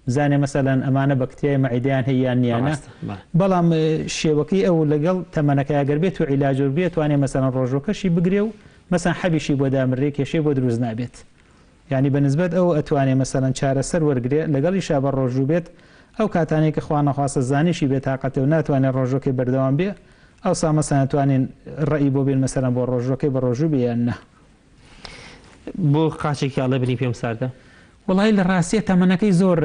بزانێ مەسەلەن ئەمانە بەکتریای مەعیدەیان هەیەیان نیانە بەڵام شێوەکەی ئەو لەگەڵ تەمەنەکە ئەگەر بێت و عیلاجۆر بێت توانێت مەسەلەن ڕۆژۆکەشی بگرێ و مەسەن حەبیشی بۆ دامرێ کێشەی بۆ دروست نابێت یعنی بەنسبەت ئەو ئەتوانێت مەسەلەن چارەسەر وەرگێ لەگەڵیشا بە ڕۆژوو بێت ئەو کاتانەی کە خوا نەخواستە زانیشی بێت تااقەتە و ناتوانێت ڕۆژۆکەی بەردەوام بێ ئەو سامەسەن توانین ڕێی بۆ بێن مەسەلەن بۆ ڕۆژۆکەی بە ڕۆژوو بێیان نە بۆ قاچێکی ئاڵە بنی پێم ساردە وڵی لە ڕاستیە تەمەنەکەی زۆر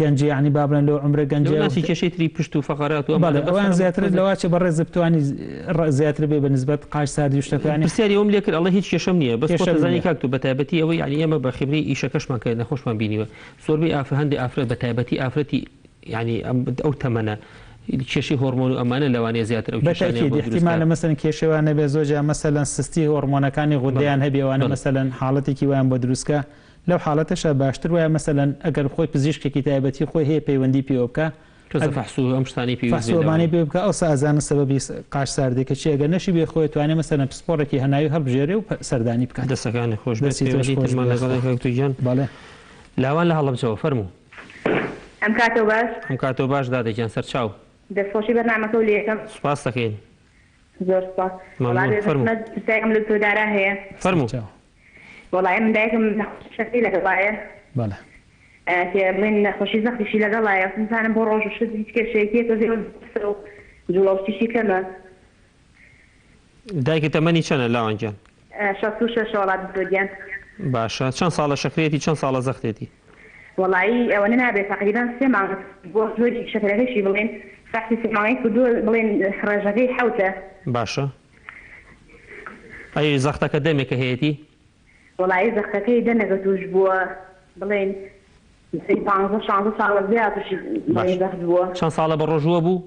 گەنجی ینی بابن لەو عمرە گەنجی کێشەی تری پشت و فەقەرات و ئەوان زیاتر لەواچە بەڕێز بتوانی زیاتر بێ بە نسبەت قاش سادی شتەکانی پرسیاری ئەوم لێ کرد ئەڵێ هیچ کێشەم نییە بەس خۆتەزانی کاک و بە تایبەتی ئەوەی یعنی ئێمە بە خبری ئیشەکەشمان کە نەخۆشمان بینیوە زۆربەی هەندی ئافرەت بە تایبەتی ئافرەتی ینی ئەو تەمەنە کێشی هۆرمۆن و ئەمانە لەوانەیە زیاتر احتیمالە مەسەن کێشەوانە بێ زۆجا مەسەلەن سستی هۆرمۆنەکانی غودەیان هەبێوانە مەسەلەن حاڵەتێکی ویان بۆ دروستکە لەو حاڵەتەشە باشتر وایە مەسەلەن ئەگەر خۆی پزیشکێکی تایبەتی خۆی هەیە پەیوەندی پێوە بکە ئەم شتانی پێوەمانی پێ بکە ئەو ئازانە سەبەبی قاش ساردێکە چی ئەگەر نەشی بێ خۆی توانێت مەسەلەن پسپۆرێکی هەناوی هەڵبژێرێ و سەردانی بکات دەستەکانی خۆش لەگەڵیان بەڵێ لاوان لە هەڵەبجەوە فەرموو ئەم کاتەوە باش ئەم کاتەوە باش دادەگیان سەرچاو دەستخۆشی بەرنامەکە و لێکم سوپاس دەکەین زۆر سپاس پرسیارم لە تۆدارا هەیە فەرموو وەڵای من دایکم نەخۆشی لەگەڵایە بەڵێ بڵێن نەخۆشی زەختیشی لەگەڵایە زانم بۆ ڕۆژ شت هیچ کێشەیەکێکە زێ جوڵاوتیشی کەمە دایکت تەمەنی چەنە لاوانگیان 66 وڵات بۆگیان باشە چەند ساڵە شەکرێتی چەند ساڵە زەختێتی وەڵایی ئەوە نابێت تقریبا 3 مانگ بۆ زۆری شەکرەکەشی بڵێن ساختی 3 مانگی کردووە بڵێن ڕێژەکەی حوتە باشە ئەی زەختەکە دەمێکە هەیەی وەڵایی زەختەکەی دەنەگە توش بووە بڵێن 15 ساڵە زیاترشی زەخت بووە چەند ساڵە بە ڕۆژووە بوو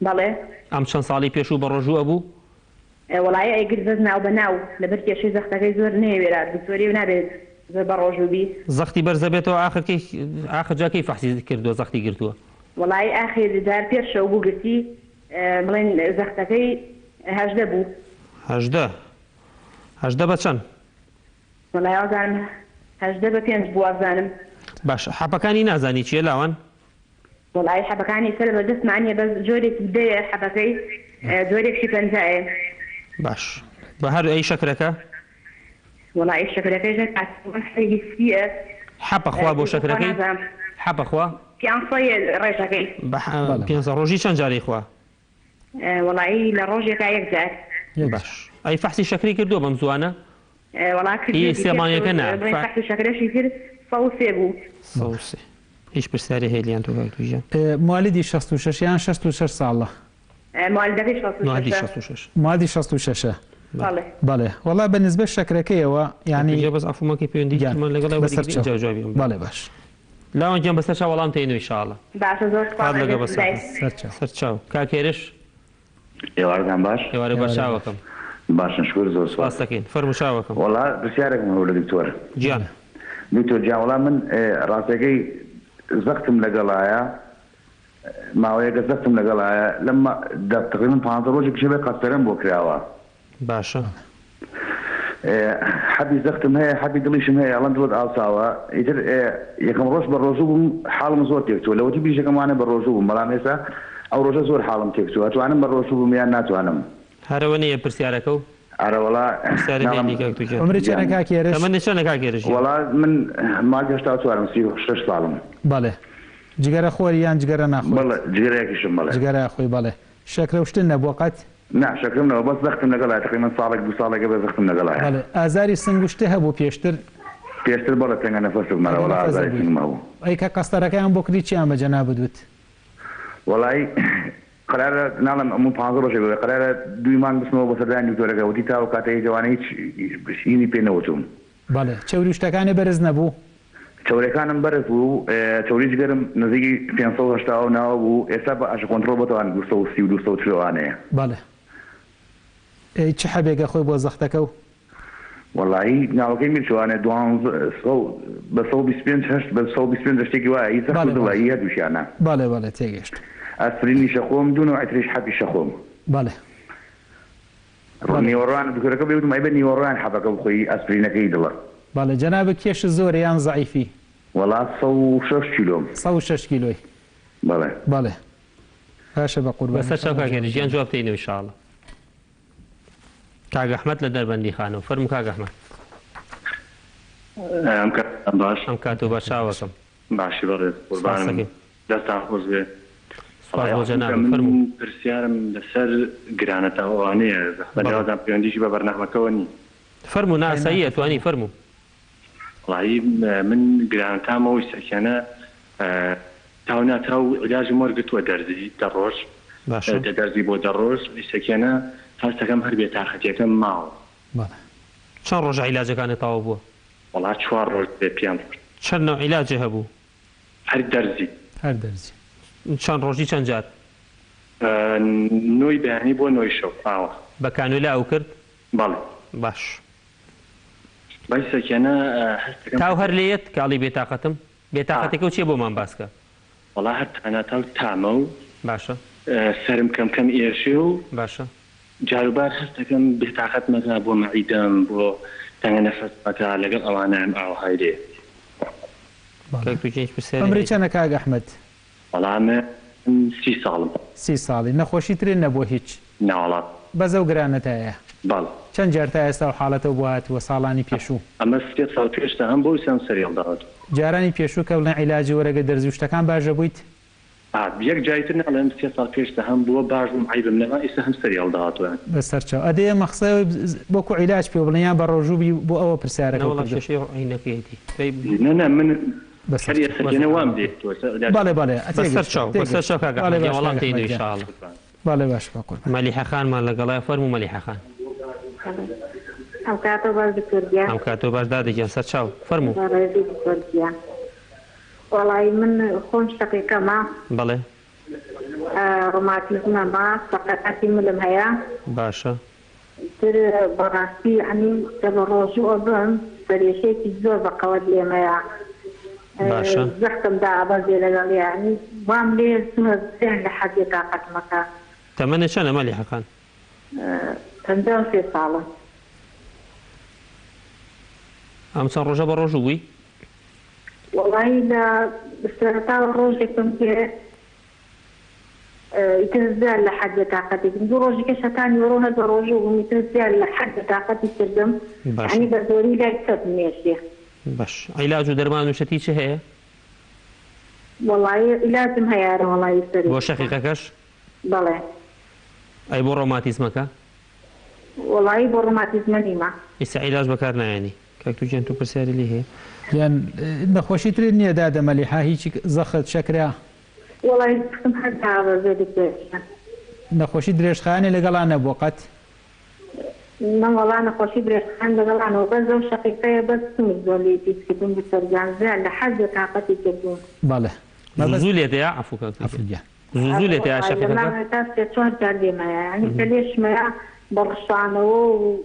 بەڵێ ئەم چەند ساڵی پێشوو بە ڕۆژووە بوو وەڵایی ئەیگر بەز ناو بە ناو لەبەر کێشەی زەختەکەی زۆر نێوێرا دکتۆری و نابێت زۆر بە ڕۆژوبی زەختی بەرزەبێتەوە ئاخر جاکەی فەحسی کردووە زەختی گرتووە وەڵایی ئاخر دار پێشەوە بوو گرتی بڵێن زەختەکەی 18 بوو 18 بە چەند وەڵای ئازانم 18 بە 5 بوو ئازانم باش حەپەکانی نازانی چیە لاوان وەڵای حەپەکانی سەر بە دەستمانیە بەس جۆرێکی بدەیە حەپەکەی جۆرێکی پەنجایە باش بە هەر ئەی شەکرەکە وەڵای شەکرەکەی هیسیە حەپەخوا بۆ شەکرەکەی حەپەخوا پیانسەیە ڕێژەکەی پێ ڕۆژی چەند جاری خوا وەڵایی لە ڕۆژێکا یەک جار باش ئەی فەحسی شەکری کردووە بەم زوانە وەڵا سێمانیەکە نا شەکرەشی کرد 103 بوو هیچ پرسیاری هەیەیان توژیان موالیدی 66 یان 66 ساڵە مادی 66 بەڵێ وەڵا بە نسبە شەکرەکەیەوە ینی بەس ئەفومەکەی پەیوەندی لەگەڵ باش لاوانگیان بەسەر چا وەڵام تێنوی ئینشاءڵڵا لەگە سەرچاو کاکێرش ئێوارگان باش ئێوارە بەشاوەکەم باشن شکر زۆر سپاس دەکەین فەرموشاوەکەم وەڵا پرسیارێکم هەوو لە دکتۆر گیان دکتۆر گیان وەڵام من ڕاستەکەی زەختم لەگەڵایە ماوەیەکە زەختم لەگەڵایە لەمە تقریبا 15 ڕۆژێک شەبێ قەستەرەم بۆ کراوە باشە حەبی زەختم هەیە حەبی دڵیشم هەیە ئەڵەن دڵت ئاساوە ئیتر یەکەم ڕۆژ بە ڕۆژوو بووم حاڵم زۆر تێکچووە لەوەتی بیشەکەمانە بە ڕۆژوو بووم بەڵام ئێستا ئەو ڕۆژە زۆر حاڵم تێکچووە ئەتوانم بە ڕۆژوو بووم یان ناتوانم هەرەوە نییە پرسیارەکە و ئارەوەڵا وەڵا من ماگەشتا چوارم 36 ساڵم بەڵێ جگەرە خۆری یان جگەرە ناخۆ جگەرەیەکیشم بەڵێ جگەرە خۆی بەڵێ شەکرە شتن نەبووە قەت نا شەکرمەوە بەس زەختم لەگەڵایە تقریبا ساڵێک 2 ساڵێکە بە زەختم لەگەڵایە ئازاری سنگشتە هەبوو پێشتر بەڵێ تەنگە نەفەسم مەرە وەڵا ئازاری سنگم هەبوو ئەی کە قەستەرەکەیان بۆ کردی چیان بەجەنا بدوت وەڵای قرارە ناڵم ئەموو 15 ڕۆژێک بێ قرارە 2 مانگ بچمەوە بە سەردانی دکتۆرەکە وتی تاوە کاتەی جوانە هیچ شینی پێ نەوتوم بەڵێ چەوری شتەکانی بەرز نەبوو چەورەکانم بەرز بوو چەوری جگەرم نزیکی 580 ناوە بوو ئێستا بە ئاش کۆنتڕۆل بەتوان 230 و 240 وانەیە بەڵێ چه حەبێگە خۆی بۆ زەختەکە و والله ناوەکەی میشوانێت بە 125 شتێکی وایە هیچ دڵایی هەردووشیانە بەڵێ تێگەشت ئەسپرینیشە خۆم دوون و ئەتریش حەبیشە خۆم بەڵێ نیوەڕوان دوکەکە بێتم ئەی بە نیوەڕوان حەبەکە بخۆی ئەسپرینەکەی دڵە بەڵێ جەنابە کێش زۆر یان زەعیفی وڵا 106 کیلۆم 106 کیلۆی بەڵێ باشە بە قوربان بەسەر چاوکاکێری ژیان جواب بدەینەوە ئینشاءڵڵا کاک ئەحمەد لە دەربەندی خانەوە فەرموو کاک ئەحمەد ئەم کاتۆ بە چاوەکەم باشی بەڕێز قوربانم دەستان خۆش بێ سپاس بۆ جەناب فەرموو پرسیارم لەسەر گرانەتەوانەیە بەناوەدان پەیوەندیشی بە بەرنامەکەەوە نی فەرموو ناسایی ئەتوانی فەرموو وڵایی من گرانەتامەوەی سەرکیانە تاوناتاو علاجی مۆرگتووە دەرزی دەڕۆژ دەرزی بۆ دەڕۆژ سەکیانە هەستەکەم هەر بێتاقەتیەکەم ماوە چەند ڕۆژ عیلاجەکانت تاوە بووە وڵا 4 ڕۆژ بێ پیان چەند نەو عیلاجە هەبوو هەر دەرزی چەند ڕۆژی چەند جار نوۆی بەیانی بۆ نۆی شەو ئاوە بە کانولا ئەو کرد بەڵێ باش بای سەکیانە تاو هەر لێت کاڵی بێتاقەتم بێتاقەتێکە و چێ بۆمان باسکە وڵا هەر تاناتاو تامە و باشە سرم کەم ئێرشێ و باشە جاروبار هەستەکەم بێتاقەت مەکە بۆ مەعیدەم بۆ تەنگە نەفەسمەکە لەگەڵ ئەوانەم ئاوهای لێ ئەمری چەنە کاک ئەحمەد وەڵامە 30 ساڵم 30 ساڵی نەخۆشی ترێ نەبووە هیچ ناوەڵات بەزە و گرانەتایە بەڵ چەند جار تا ئێستا و حاڵەتەوە بۆ هاتووە ساڵانی پێشوو ئەمە 3 ساڵ پێشتە هەم بۆ سەم سەریێڵداوت جارانی پێشوو کە بڵێن عیلاجی وەرەگە دەرزی شتەکان باشە بوویت یەک جایتر ناڵێم 3 ساڵ پێشتە هەم بووە باش بووم عیبم نەما ئێستا هەم سەریێڵداوتوە بەسەرچاو ئەدەیە مەخسە بۆکو عیلاج پێ بڵێن یان بە ڕۆژووبی بۆ ئەوە پرسیارەکە نە من وام دێت بەڵێ بەڵێ باش مەلیحە خانمان لەگەڵای فەرموو مەلیحە خان ئەم کاتۆ باش بکردیا ئەم کاتۆ باش دادەگیان سەر چاو فەرموو وەڵی من خۆم شتەقیەکەمە بەڵێ ڕۆماتیزمە با سەقەتی ملم هەیە باشە تر بەڕاستی ئەنی کە بە ڕۆژوە بم سەرێشێکی زۆر بەقەوەت لێمەیە باشە زەختم دابەزێ لەگەڵ یانی وام لێ زیان لە حەدی تاقەتمەکە تەمەنە چەندە مەلیحە خان 53 ساڵم ئەم چەند ڕۆژە بە ڕۆژوو بووی وەڵی لە سەرەتا ڕۆژێکم پێ ئیتر زیان لە حەدی تاقەتێکم دوو ڕۆژێکە شەتانی وەڕۆ هەر بە ڕۆژوو بووم ئیتر زیان لە حەدی تاقەتی کردم یعنی بە زۆری لای سەد مێشێ باش عیلاج و دەرمان و شەتی چه هەیە وەڵی عیلاجم هەیەرە وەڵی سەری بۆ شەقیقەکەش بەڵێ ئەی بۆ ڕۆماتیزمەکە وەڵی بۆ ڕۆماتیزمە نیمە ئێستا عیلاج بەکار نایانی کاکتوگیان تو پرسیاری لێ هەیە یان نەخۆشی ترێت نییە دادە مەلیحا هیچی زەخت شەکرا وەڵی قسم هەر دابەزێ دەکرێت نەخۆشی درێژخانێ لەگەڵان نەبووە قەت نەوەڵا نەخۆشی درێژخان لەگەڵانەوە بەزە و شەقیقەیە بەستم زۆر لێ پیسکردن بسەرجان زیان لە حەدی تاقەتی کردوون بەڵێ زوو لێتەیە عەفو کاکتوگیان زوو لێتەیە شەقیقەکە تا 4 جار لێمەیە ینی کە لێشمەیە بەڕشانەوە و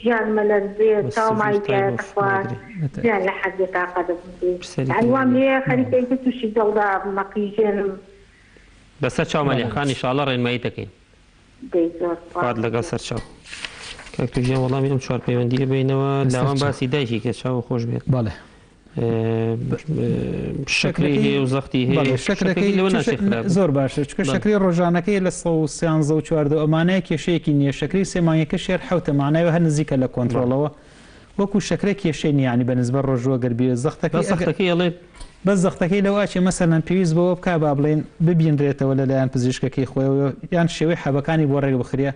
گیانمە لەرزێ چاومایکە خوار زیان لە حەدی تاقەت ینی وام لێ خەریکەیکە تووشی دڵدا مەقیژێنم بەسەر چاو مەلیحە خان ئینشاءڵڵا ڕێنمایی دەکەین خوات لەگەڵ سەر چاو کاکتوگیان وەڵامی ئەم 4 پەیوەندیە بینەوە لاوان باسی دایکی کە چاو خۆش بێت بەڵێ شەکری هەیە و زەختی هەیە شەکرەکەی لەوە زۆر باشە چکە شەکری ڕۆژانەکەی لە 13 و 14 ئەمانەیە کێشەیەکی نییە شەکری سێمانگەکە شێر حوتە مانایەوە هەر نزیکە لە کۆنتترۆلەوە وەکو شەکرە کێشەی نیانی بەنسبە ڕۆژوە گەربیە زەختەکەی بەس زەختەکەی لەواچێ مەسەلەن پێویست بەوە بک با بڵێن ببینرێتەوە لەلایەن پزیشکەکەی خۆیەوە یان شێوەی حەبەکانی بۆ ڕێک بخرێ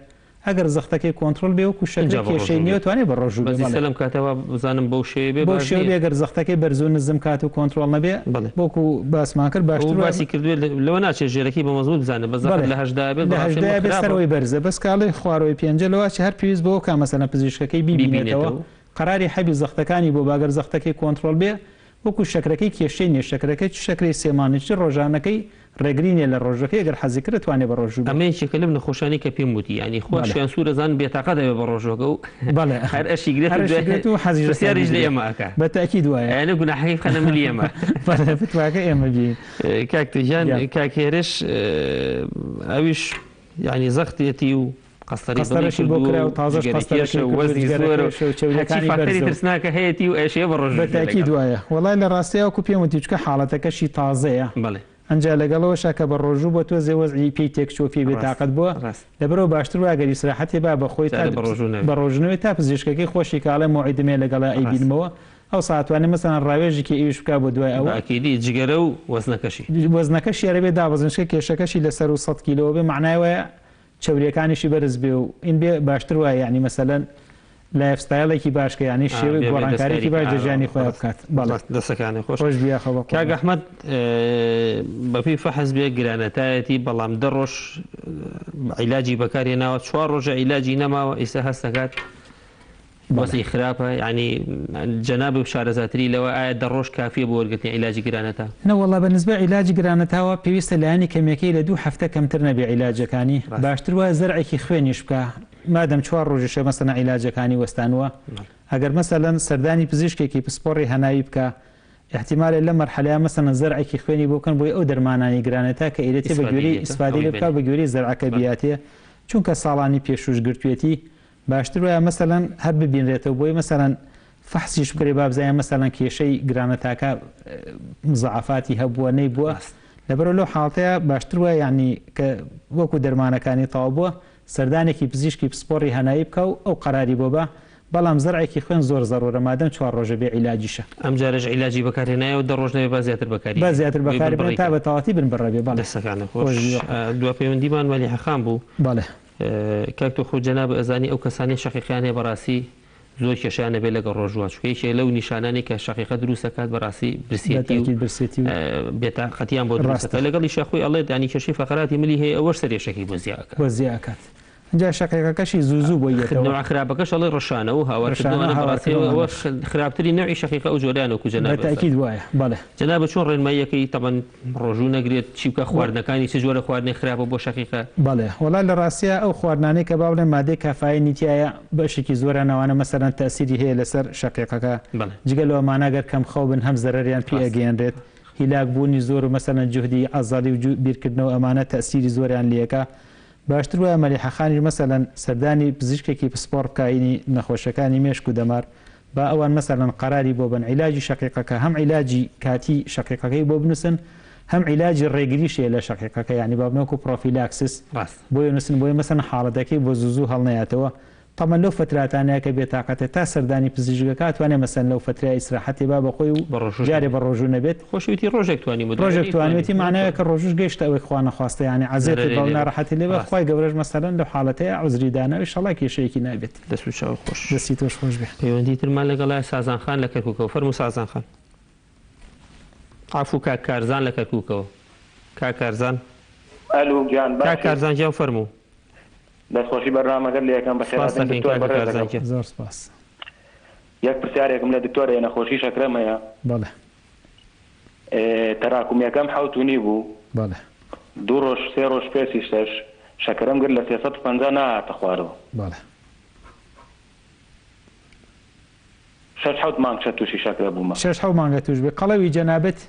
ئەگەر زەختەکەی کۆنتترۆل بێ وەکو شەکر کێشەی نیە توانێت بە ڕۆژوو بەزیسەلم کاتەوە بزانم بەو شێوێ بۆ شێوێ گەر زەختەکەی بەرزوو نزم کات و کۆنتترۆل نەبێ بۆکو باسمان کرد باشتر باسی کردوێت لەوە ناچێت ژێرەکەی بە مەزوود بزانێت بەز لە هەشدا بێت سەرەوەی بەرزە بەس کاڵی خوارەوەی پێنجە لەوە هەر پێویست بەوە کا مەسەلەن پزیشکەکەی بیبینێتەوە قەراری حەبی زەختەکانی بۆ باگەر زەختەکەی کۆنتترۆل بێ وەکو شەکرەکەی کێشەی نیە شەکرەکەی شەکری سێمانێکی ڕۆژانەکەی ڕێگرینە لە ڕۆژەکە ئەگەر حەزی کرد توانێت بە ڕۆژوو ئەمەیەکێکە لەم نەخۆشانی کە پێم وتی ینی خۆشیان سوورەزان بێتاقە دەبێت بە ڕۆژۆکە و هەر ئەشیگرێت و حەزیریش لە ئێمەکە بەتاکی دوایە یانە گوناحەکەی خەنە ملی ئێمە فتواکە ئێمە بین کاکتەجان کاکێرش ئەویش ینی زەختێتی و قەستەرەشی بۆ کرا و تازەش قەستەرەکەی ترسناکە هەیەی و ئەشێ بە ڕۆژ بەتاکی دوایە وەڵای لە ڕاستیەوەکو پێم وتی چکە حاڵەتەکەشی تازەیە ئەنجا لەگەڵەوەشە کە بە ڕۆژوو بە تۆ زێوەزی پێی تێکچۆفی بێتاقەت بووە لەبەرەوە باشتر واگەری سراحەتی با بەخۆی بە ڕۆژنەوەی تا پزیشکەکەی خۆشی کاڵە مۆعیدمێ لەگەڵا ئەیبینمەوە ئەو ساعتوانێ مەسەن ڕاوێژێکی ئیش بکە بۆ دوای ئەوە ئەکیدی جگەرە و وەزنەکەشی ئەرەبێ دابەزنشکە کێشەکەشی لەسەر و 100 کیلۆ بێ معنایوە چەوریەکانیشی بەرز بێ و این بێ باشتر وایە ینی مەسەلەن لایفستایلێکی باشکە ینی شێوەی گۆڕانکاریی باش دەژیانی خۆی بکات دەسەکانی خۆش بیاخەوە کاک ئەحمەد بەپی فەحز بێ گرانەتایەتی بەڵام دە ڕۆژ عیلاجی بەکارهێناوە 4 ڕۆژە عیلاجی نەماوە ئیسا هەست دەکات بەسی خراپە ینی جەناب و شارەزاتری لەوە ئایا دە ڕۆژ کافیە بۆ وەرگرتنی عیلاجی گرانەتە نەوەڵا بەنسبە عیلاجی گرانەتاوە پێویستە لایەنی کەمێکەی لە 2 هەفتە کەمتر نەبێ عیلاجەکانی باشتر وایە زەرعێکی خوێنیش بکە مادەم 4 ڕۆژیشە مەسەن عیلاجەکانی وەستانوە ئەگەر مەسەلەن سەردانی پزیشکێکی پسپۆڕی هەناوی بکە احتیمالە لە مەرحەلەیە مەسەن زەرعێکی خوێنی بۆکەن بۆی ئەو دەرمانانی گرانەتە کە ئێرەتی بە گوێری ئیسفادی بکە بە گوێری زەرعەکە بیاتێ چونکە ساڵانی پێشوش گرتوێتی باشتر وایە مەسەلەن هەر ببینرێتەوە بۆی مەسەلەن فەحسیش بکرێ بابزایە مەسەلەن کێشەی گرانەتاکە مزعفاتی هەبووە نەی بووە لەبەرەوە لەو حاڵەتەیە باشتر وایە یعنی کە وەکو دەرمانەکانی تەواو بووە سەردانێکی پزیشکی پسپۆڕی هەنایی بکە و ئەو قەراری بۆ بە بەڵام زەرعێکی خوێن زۆر زەڕۆرە مادەم 4 ڕۆژە بێ عیلاجیشە ئەم جارەش عیلاجی بەکارهێنایە و 10 ڕۆژ نەبێ با زیاتر بەکاری با زیاتر بەکاری بێن تا بەتەواتی بن بڕەبێ دەستەکانە خۆش دو پەیوەندیمان وەلی حەخام بوو بەڵێ کاک تۆ خۆ جەناب ئەزانی ئەو کەسانی شەقیقیان هەیە بەڕاستی زۆر کێشیانە بێ لەگەڵ ڕۆژوە چکەیشێ لەو نیشانانی کە شەقیقە دروستەکات بەڕاستی برسێتی بێتاقەتیان بۆ دروستەکە لەگەڵی شەخۆی ئەڵێ دانی کێشەی فەقەراتی ملی هەیە ئەوەش سەرێشەکەی بۆ زیاکات جا شەقیقەکەشی زوو بۆ یەکەوە خراپەکەش ئەڵێ ڕەشانە و هاوارکردنەوە خراپتری نەوعی شەقیقە ئەو جۆرانەوەکو جەناب بەتاکید وایە بەڵێ جەناب چۆن ڕێنماییەکەی تەبەن ڕۆژوو نەگرێت چی بکە خواردنەکانی چ جۆرە خواردنی خراپە بۆ شەقیقە بەڵێ وەڵای لە ڕاستیە ئەو خواردنانەی کە باوڵێ مادەی کافایی نیتیایە بەشێکی زۆرانەوانە مەسەرەن تەسیری هەیە لەسەر شەقیقەکە جگە لەوەمانەگەر کەم خەو بن هەم زەرەریان پێ ئەگەێنرێت هیلاک بوونی زۆر و مەسەرەن جوهدی ئازادی و بیرکردنەوە ئەمانە تەسیری زۆریان لێکە باشتر وایە مەلیحەخانی مەسەلەن سەردانی پزیشکێکی پسپۆڕ بکاینی نەخۆشەکانی مێشک و دەمار با ئەوان مەسەلەن قەراری بۆ بن عیلاجی شەقیقەکە هەم عیلاجی کاتی شەقیقەکەی بۆ بنووسن هەم عیلاجی ڕێگریشیە لە شەقیقەکە ینی بابنەوەکو پرۆفیلاکسس بۆی نووسن بۆی مەسەن حاڵەتەکەی بۆ زوو هەڵنەیاتەوە تەمەن لەو فتراتانەیە کە بێتاقەتە تا سەردانی پزیشکەکە توانێت مەسەن لەو فترای ئیسراحەتی با بەخۆی و جارێ بە ڕۆژوو نەبێت خۆشویتی ڕۆژێک توانێتی مانایە کە ڕۆژش گەیشتە ئەوەی خوا نەخواستە ینی عەزێتی بەو ناڕەحەتی لێ بەخوای گەورەش مەسەلەن لەو حاڵەتەیە عوزریدانەوەی شەڵا کێشەیەکی نابێت دەستوچاو خۆش دەستی تۆش خۆش بێت پەیوەندی ترمان لەگەڵای سازانخان لە کەرکووکەوە فەرموو سازانخان عفو کاک کارزان لە کەرکووکەوە کاک کارزان ئەلو گیان کاک کارزان جیاو فەرموو دەستخۆشی بەرنامەکە لە یەکەم بەخێراتن زۆر سپاس یەک پرسیارێکم لە دکتۆرە نەخۆشی شەکرەمەیە بەڵێ تەراکومیەکەم حوتونی بوو بەڵێ 2 ڕۆژ 3 ڕۆژ پێسی شەش شەکرەم گرت لە 350 نهاتە خوارەوە بەڵێ 6 مانگ تووشی شەکرە بوومە 6 مانگە توش بێ قەڵەوی جەنابەت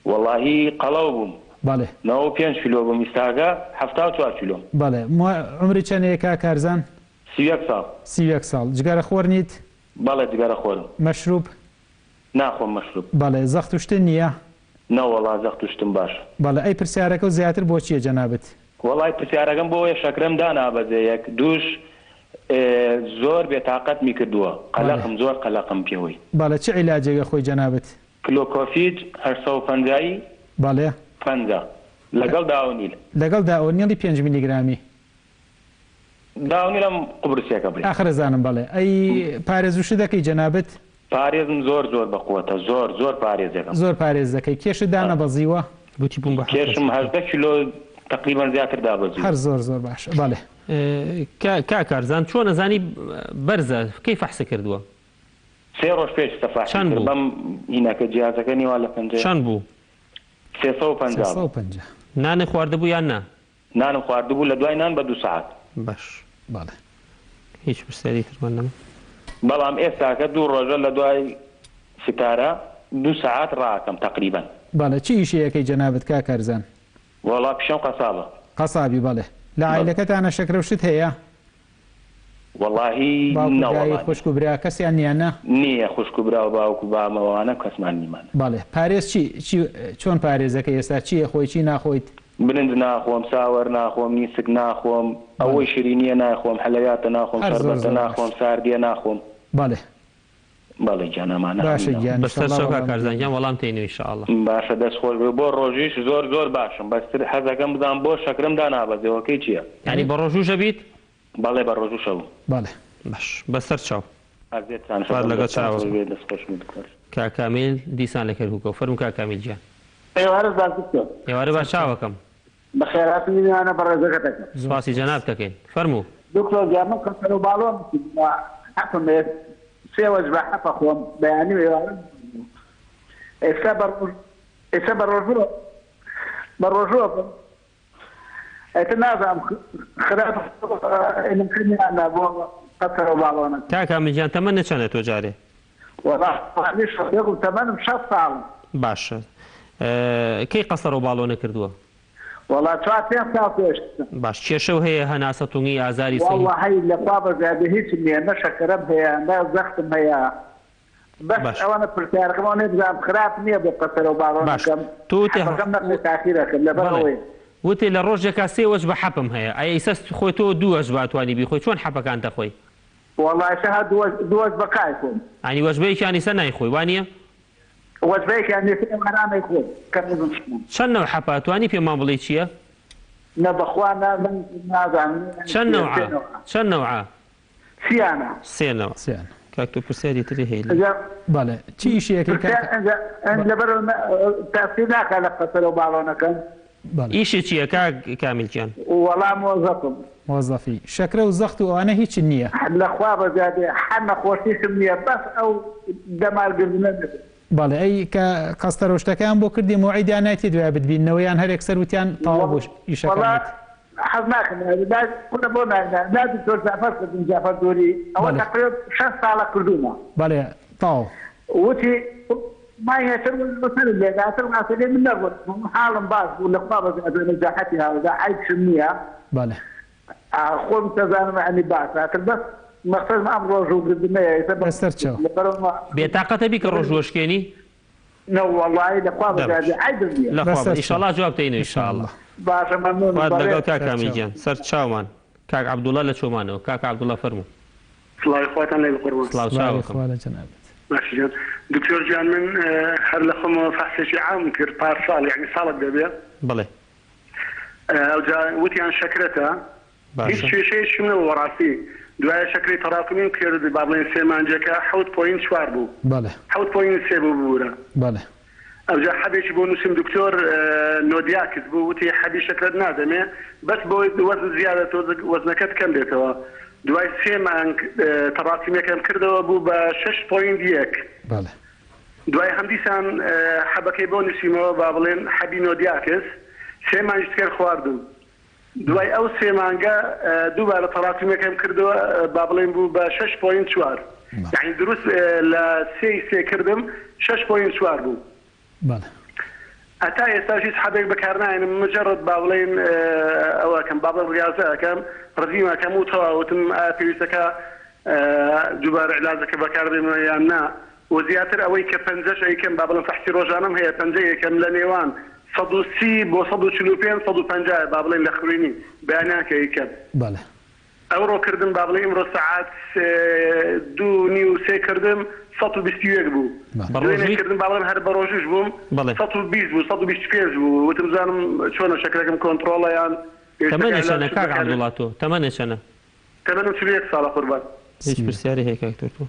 وەڵاهی قەڵەو بووم بەڵێ 95 کیلۆ بووم ئیستاگە 74 کیلۆ بەڵێ عمری چەندەیە کاک کارزان 31 ساڵ جگارە خۆرنیت بەڵێ جگارە خۆرم مەشروب ناخۆم مەشروب بەڵێ زەخت و شتن نییە نەوەڵا زەخت و شتم باش بەڵێ ئەی پرسیارەکە و زیاتر بۆچیە جەنابەت وەڵای پرسیارەکەم بۆیە شەکرەم دانابەزێ یەک دووش زۆر بێتاقەت میکردووە قەلەقم زۆر قەلەقم پێوەی بەڵێ چه عیلاجێگە خۆی جەنابەت کلۆکۆفیت 850 بەڵێ 50 لەگەڵ داونیل لەگەڵ داونیلی 5 میلیگرامی داونیلم قوبرسیەکە بڵێ ئاخرەزانم بەڵێ ئەی پارێز وش دەکەی جەنابەت پارێزم زۆر بەقوتە زۆر پارێزەکەم زۆر پارێز دەکەی کێشت دانە بەزیوە بوتی بووم بە کێشم 18 کیلۆ تقریبا زیاتر دابەزی هەر زۆر باش بەڵێ کاکارزان چۆن نەزانی بەرزە کەی فەحسە کردووە 3 ڕۆژ پێش تەفاحی بەم هینەکە جیازەکە نیوا لە 50 چەند بوو 350 نان خواردبوو یان نا؟ نانم خواردبوو لە دوای نان بە 2 ساعت. باش باڵێ هیچ پرسیاری ترمان نەما. بەڵام ئێستاکە 2 ڕۆژە لە دوای فتارە 2 ساعت ڕاکەم تقریبا. باڵێ چی ئیشەیەکەی جەنابەت کا کارزان؟ وەڵا پیشەم قەسابە. قەسابی بەڵێ. لە عائلەکەتانە شەکرە و شت هەیە؟ واللهی باوکو خوشک و برا کەسیان نییانە؟ نییە خوشک و برا و باوکو بامەوانە کەسمان نیمانە. باڵێ پارێز چۆن پارێزەکە ئێستا چییە خۆی چی ناخۆیت؟ برنج ناخۆم، ساوەر ناخۆم، نیسک ناخۆم، ئەوەی شیرینیە ناخۆم، حەلەویاتە ناخۆم، شەربەتە ناخۆم، ساردیە ناخۆم. باڵێ باڵێ گیانەمانە باشە گیان بەسەر شەوکە کارزانگیان وەڵام تێنی ئینشاءالله. باشە دەستخۆش بۆ ڕۆژیش زۆر باشم بەستر حەزەکەم بدام بۆ شەکرم دانابەزەوەکەی چییە؟ ینی بە ڕۆژوشە بیت؟ باڵێ بە ڕۆژوشەوە. باڵێ باش بەسەر چاو لەگە کاکامیل دیسان لە کەرکووکە فەرمو کاکامیل گیان. ئێوارە باش چاوەکەم. بەخێراتی میوانە بەڕێزەکەتەکە. سپاسی جەناب دەکەین. فەرموو. دکتۆر گیان من کەسەر و باڵۆم حەفم سێوەش بە حەفە خۆم بەیانی ئێوارە ئێستا بە ڕۆژوە بم ئەتە نازانم خراپ ئەلمکردیانە بۆ قەسەر و باڵۆنە. کاکامیل گیان تەمەنە چەندە تۆ جارێ؟ تەمەنم 6 ساڵ. باشە. کەی قەسەر و باڵۆنە کردووە؟ وڵا 4 ساڵ پێش. باش کێشەو هەیە هەناسە توونی ئازاری سەی؟ وڵڵاهی لە بابە زیادە هیچ نییە، نە شەکەرەم هەیە، نە زەختم هەیە. بەس ئەوانە پرسیارەکەمەوە نێبزانم خراپ نییە بۆ قەسەر و باڵۆنەکەم. حەفەکەم نەقلی تاخیرەکەم لەبەرەوەی. وتێ لە ڕۆژێکا 3 وەش بە حەپم هەیە، ئەی ئیسەست خۆی تۆ 2 وەش باتوانانی بیخۆی چۆن حەپەکان دەخۆی؟ وڵڵای شەها 2 وەش بەکای خۆم. ئەنی وەشبەیەکیانی سەر نایخۆی وانە؟ وەشبەیەکیان ئێمەرانەی خۆم کەم چەند نەوە حەپە توانی پێمان بڵێ چییە؟ نە بەخوا نازانم. چەند نەوعە؟ سیانە. سێنەوە. کاک تۆ پرسیاری تری هەیە. باڵێ چی ئیشەیەکەی لەبەر تاسیر ناکات لە قەسەر و باڵۆنەکەم. ئیشی چییە کامیلکیان؟ وەڵام مۆزەفم. مۆزەفی شەکرە و زەخت و ئەوانە هیچ نییە. لەخوا بەزیادێ هەر نەخۆشیشم نییە بەس ئەو دەمارگردنە دەبێت. باڵێ ئەی کە قەستە ڕۆشتەکان بۆ کردی مۆعیدیان نایتی دوای بتبینەوەیان هەرێک سەروتیان تەواو بۆ ئیشەکان. حەز ناکەم بۆ نازی تۆ جافەر کردن جافەر دووری ئەوە تقریبا 6 ساڵە کردومە. باڵێ تاو. وتی مایەتر بەسەر لێداتر ماسەلێ من نەبوو حاڵم باش بوو لەخوا بەزیادە نەجاحەتی هاودا عیبشم نییە. باڵێ خۆم تەزانم ئەنی باشاتر بەس مەقصدم ئەم ڕۆژوگردنەیە بەسەر چاو. بێتاقەتە بی کە ڕۆژوەشکێنی؟ نە وەڵڵاهی لەخوا بەزیادە عیبم نییە. لەخوا ئینشاءڵڵا جواب دەین ئینشاءڵڵا. باشە مەمنون. لەگەڵ کاکامیلجیان سەر چاومان کاک عەبدوڵڵا لە چۆمانەوە. کاک عەبدوڵڵا فەرموو. سڵاوی خواتان لێ بقوربان. سڵاو چاوەکەم. باشی جان دکتۆر جان من هەر لە خۆمەوە فەحسێکی عام کرد پارساڵ یعنی ساڵک دەبێت. بڵێ. ئەوجا وتیان شەکرەتە هیچ کێشەیەکی منەوە وەڕاستی دوایە شەکری تەراکمیم کرد با بڵێن 3 مانجەکە 7.4 بوو. بەڵێ. 7.3 بوو بوورە. بەڵێ. ئەوجا حەبێکی بۆ نووسم دکتۆر نۆدیاکت بوو وتی حەبی شەکرەت نادەمێ بەس بۆ وەزن زیادە تۆ وەزنەکەت کەم بێتەوە. دوای 3 مانگ تەراکمیەکەم کردەوە بوو بە 6.1. بەڵێ. دوای هەمدیسان حەبەکەی بۆ نووسیمەوە با بڵێن حەبی نۆدیاکس 3 مانج تکەر خواردم. دوای ئەو 3 مانگە دووبارە تەراکمیەکەم کردەوە با بڵێن بوو بە 6.4. یعنی دروست لە 3 کردم 6.4 بوو. بەڵێ. ئەتا ئێستاشی حەبێک بەکارناێنم مجرد با بڵێن ئەوەکەم با بڵێن ڕاضەکەم ڕزیمەکەم و تەواوتم پێویستەکە دووبارە علاجەکە بەکاربێنەوە یان نا و زیاتر ئەوەی کە 5 ئەیکەم با بڵێن فەحسی ڕۆژانەم هەیە 5 یەکەم لە نێوان 130 بۆ 145 150 با بڵێن لە خوێنی بەیانیانکە ئەیکەم. بەڵێ. ئەوڕۆ کردم با بڵێن ئیمڕۆ سەعات 2:30 کردم 121 بوو. کردم با بڵێن هەر بە ڕۆژوش بووم 120 بوو 125 بوو وتم زانم چۆنە شەکرەکەم کۆنتڕۆڵە یان. تەمەنە چەندە کاک عەبدوڵڵا تۆ؟ تەمەنە چەندە؟ تەمەنم 41 ساڵە قوربان. هیچ پرسیاری هەیە کاک تۆ؟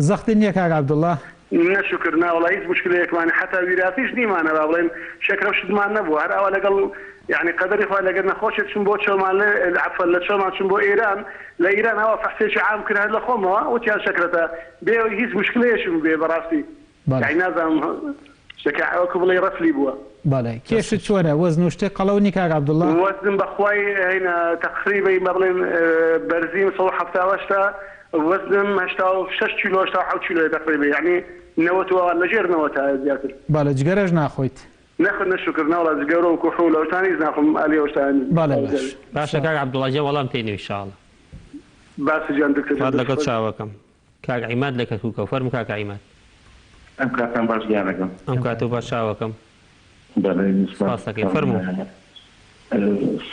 زەختی نییە کاک عەبدوڵڵا؟ نەشکر ناوەڵا هیچ مشکلەیەکمان حتا ویراتیش نیمانە با بڵێن شەکرە شتمان نەبوو هەر ئەوە لەگەڵ یعنی قەدەری خوا لەگەر نەخۆشێت چون بۆ چۆمان عەفەن لە چۆمان چون بۆ ئێران لە ئیران ئەوە فەحسێکی عام کرد هەر لە خۆمەوە وتیان شەکرەتە بێ هیچ مشکلەیەشم بێ بەڕاستی. یعنی نازانم شكاعوك بلي رفلي بوا بالي كيف تشوفه وزن وشتي قلوني كاك عبد الله وزن بخواي هنا تقريبا مبلين برزيم صوحة فتاوشتا وزن مشتاو 6 كيلو اشتاو 7 كيلو تقريبا يعني نوتوا ولا جير نوتها زيادة بالي جرج ناخويت ناخذ نشكرنا ولا زقرو وكحول وثاني ناخذ عليه وثاني بالي باشا كاك عبد الله جا والله متيني ان شاء الله بس جان دكتور فضل لك تشاوكم كاك عماد لك كوكا فرم كاك عماد ام كاتم باش جانكم ام كاتو باش شاوكم بالي سپاسك فرمو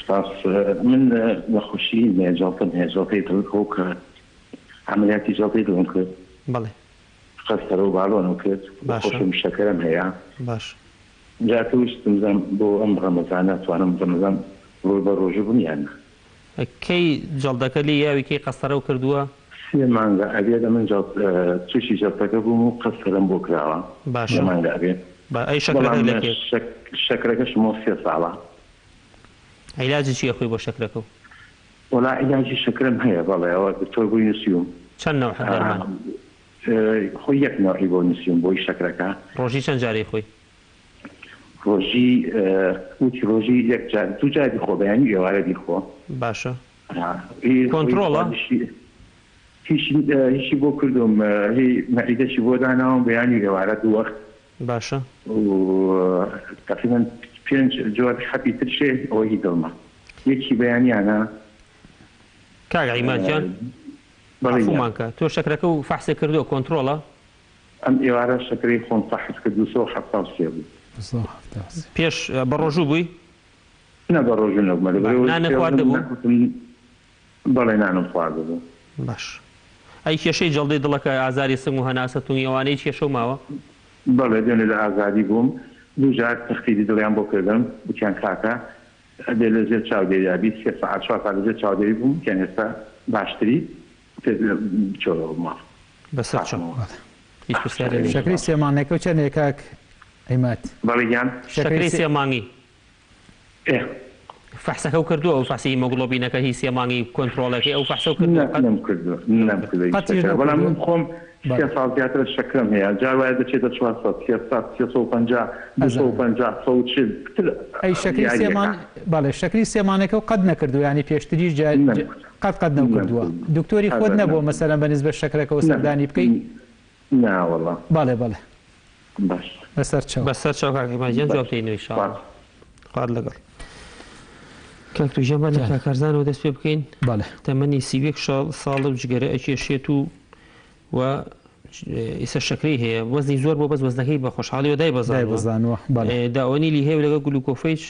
سپاس من نخوشی نجاتم نجاتی تلکوک عملیاتی جاتی تلکوک بله خسروا بالون وكذا خوش مشكرا هيا باش جاتوش تمزم بو ام رمضان وانا مزم بروجو يعني كي جلدك لي يا كي قصروا كردوا سي مانغا ابي من جات تشي جاتك بو قصرا بكره باش مانغا ابي اي شكرك لك شكرك شموسي صعبه علاجي شي اخوي بو شكرك ولا علاجي شكرا هيا والله دكتور بوينسيوم شنو نوع درمان خويك نوعي بونسيوم بوي شكرك روجي شن جاري خوي روجي وتي روجي يك جار تو جاري خو بياني يوارد خو باشا كنترولا هيش بو كردم هي معيده شي بو دانا بياني يوارد وقت باشا و تقريبا بينج جواب حبي ترشي او هي دلما يكي بياني انا كاع عماد جان عفو مانكا تو شكرك وفحص كردو كنترولا ام ايوارا شكري خون فحص كردو سو حتى سيبو بيش بروجو بوي نا بروجو نغمل نانا خواردبو بله نانا خواردبو باش اي شي جلدي دلك ازاري سمو هناستون يواني شي شو ماوا بله دون الازادي بوم دوجار تخفيدي دليان بو كردم وكان كاكا دل زيت چاودي ابي 3 ساعات 4 ساعات زيت چاودي بوم كان استا باشتري چلو ما بس چلو شكري سيمانك وچنه كاك عماد بليان شكري سيماني ايه فحصك وكردو او فحص هيموغلوبينك هي سيماني كنترولك او فحص وكردو نعم كردو ولا من خم سياسات زيادة الشكرم هي جاوائد تشيد شواسات سياسات 350 250 صوتشل اي شكري سيمان بالي شكري سيمانك قد نكردو يعني بيشتري جا قد نكردو دكتوري خود نبو مثلا بالنسبه لشكرك وسرداني بكي لا والله بالي بس سرچاو كاك ماجن جوابتين ان شاء الله قاد لقل كاك تو جمال كاك ارزان ودس بكين بالي تمني سيبك صالب جگره اشيشيتو و ئیسە شکری هەیە وەزنی زۆر بۆ بەس وەزنەکەی بە خۆشحاڵی و دای بەزانوە داوەنی لی هەیە لەگە گلوکۆفەیج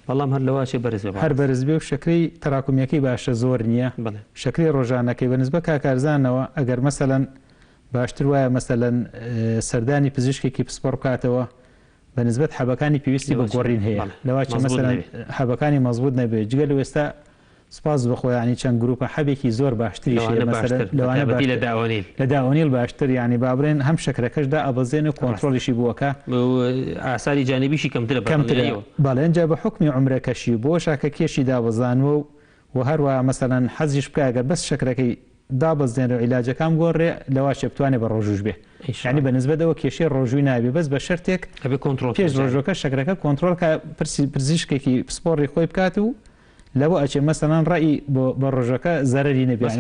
بەڵام هەر لەواچێ بەرز هەر بەرز بێ و شکری تەراکمیەکەی باشە زۆر نییە شکری ڕۆژانەکەی بەنسبە کاکارزانەوە ئەگەر مەسەلەن باشتر وایە مەسەلەن سەردانی پزیشکێکی پسپۆڕ بکاتەوە بەنسبەت حەبەکانی پێویستی بە گۆڕین هەیە لەواچێ مەسەلەن حەبەکانی مەزبوط نەبێت جگە لە ئێستا سپاس بخۆ ینی چەند گروپە حەبێکی زۆر باشتری لە داوەنیل باشتر ینی بابرێن هەم شکرەکەشدا ئەبەزێن و کۆنتترۆلیشی بووەکە ئاساری جانبیشی کەمترە باڵێنجا بە حکمی عمرەکەشی بۆ شاکە کێشی دابەزانوە و هەروە مەسەلەن حەزیش بکەگەر بەس شکرەکەی دابەزێنەوە عیلاجەکان گۆڕێ لەواشێ بتوانێت بە ڕۆژوش بێ ینی بەنسبەتەوە کێشەی ڕۆژووی نابێ بەس بە شەرتێک پێش ڕۆژەکە شکرەکە کۆنتترۆلکە پزیشکێکی پسپۆڕی خۆی بکات و لەوە ئەچێ مەسەلەن ڕئی بە ڕۆژەکە زەرری نەبێت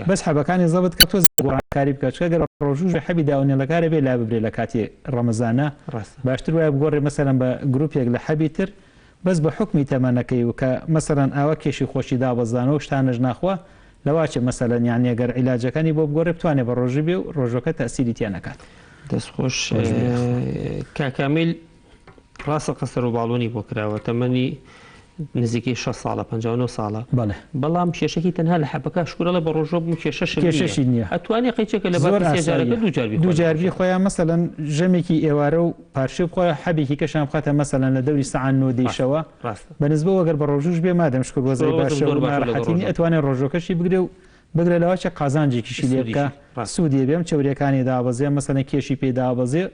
بەس حەبەکانی زەبت کە تۆ گۆڕانکاری بکات چکە گەر ڕۆژوش حەبی داونێڵەکارە بێ لا ببرێ لە کاتی ڕەمەزانە باشتر وایە بگۆڕێ مەسەلەن بە گروپێک لە حەبی تر بەس بە حکمی تەمەنەکەی و کە مەسەلەن ئاوا کێشی خۆشی دابەزانەوە شتانەش ناخوا لەواچێ مەسەلەن یان ئەگەر عیلاجەکانی بۆ بگۆڕێ بتوانێت بە ڕۆژی بێ و ڕۆژەکە تەسیری تیان نەکات دەستخۆش کاکامیل ڕاستە قەسەر و باڵۆنی بۆ کراوە تەمەنی نزیکی 6 ساڵە 59 ساڵە بەڵام کێشەی تەنها لە حەبەکە شکورە لە بە ڕۆژۆ بوو کێشەشی نییە ئەتوانێت قەیچێکە لە بەجارەکە دووجاربی خۆیان مەسەلەن ژەمێکی ئێوارە و پارشێ بخۆی حەبێکی کەشان بخاتە مەسەلەن لە دەوری سەعات 9 دەیشەوە بەنسبە وەگەر بە ڕۆژوش بێ مادەم شکر وەزەی باشە و ناڕەحەتینی ئەتوانێت ڕۆژۆکەشی بگرێ و بگرێ لەوەچە قازانجێکیشی لێ بکە سوودیە بێم چەورەکانی دابەزێ مەسەلەن کێشی پێ دابەزێ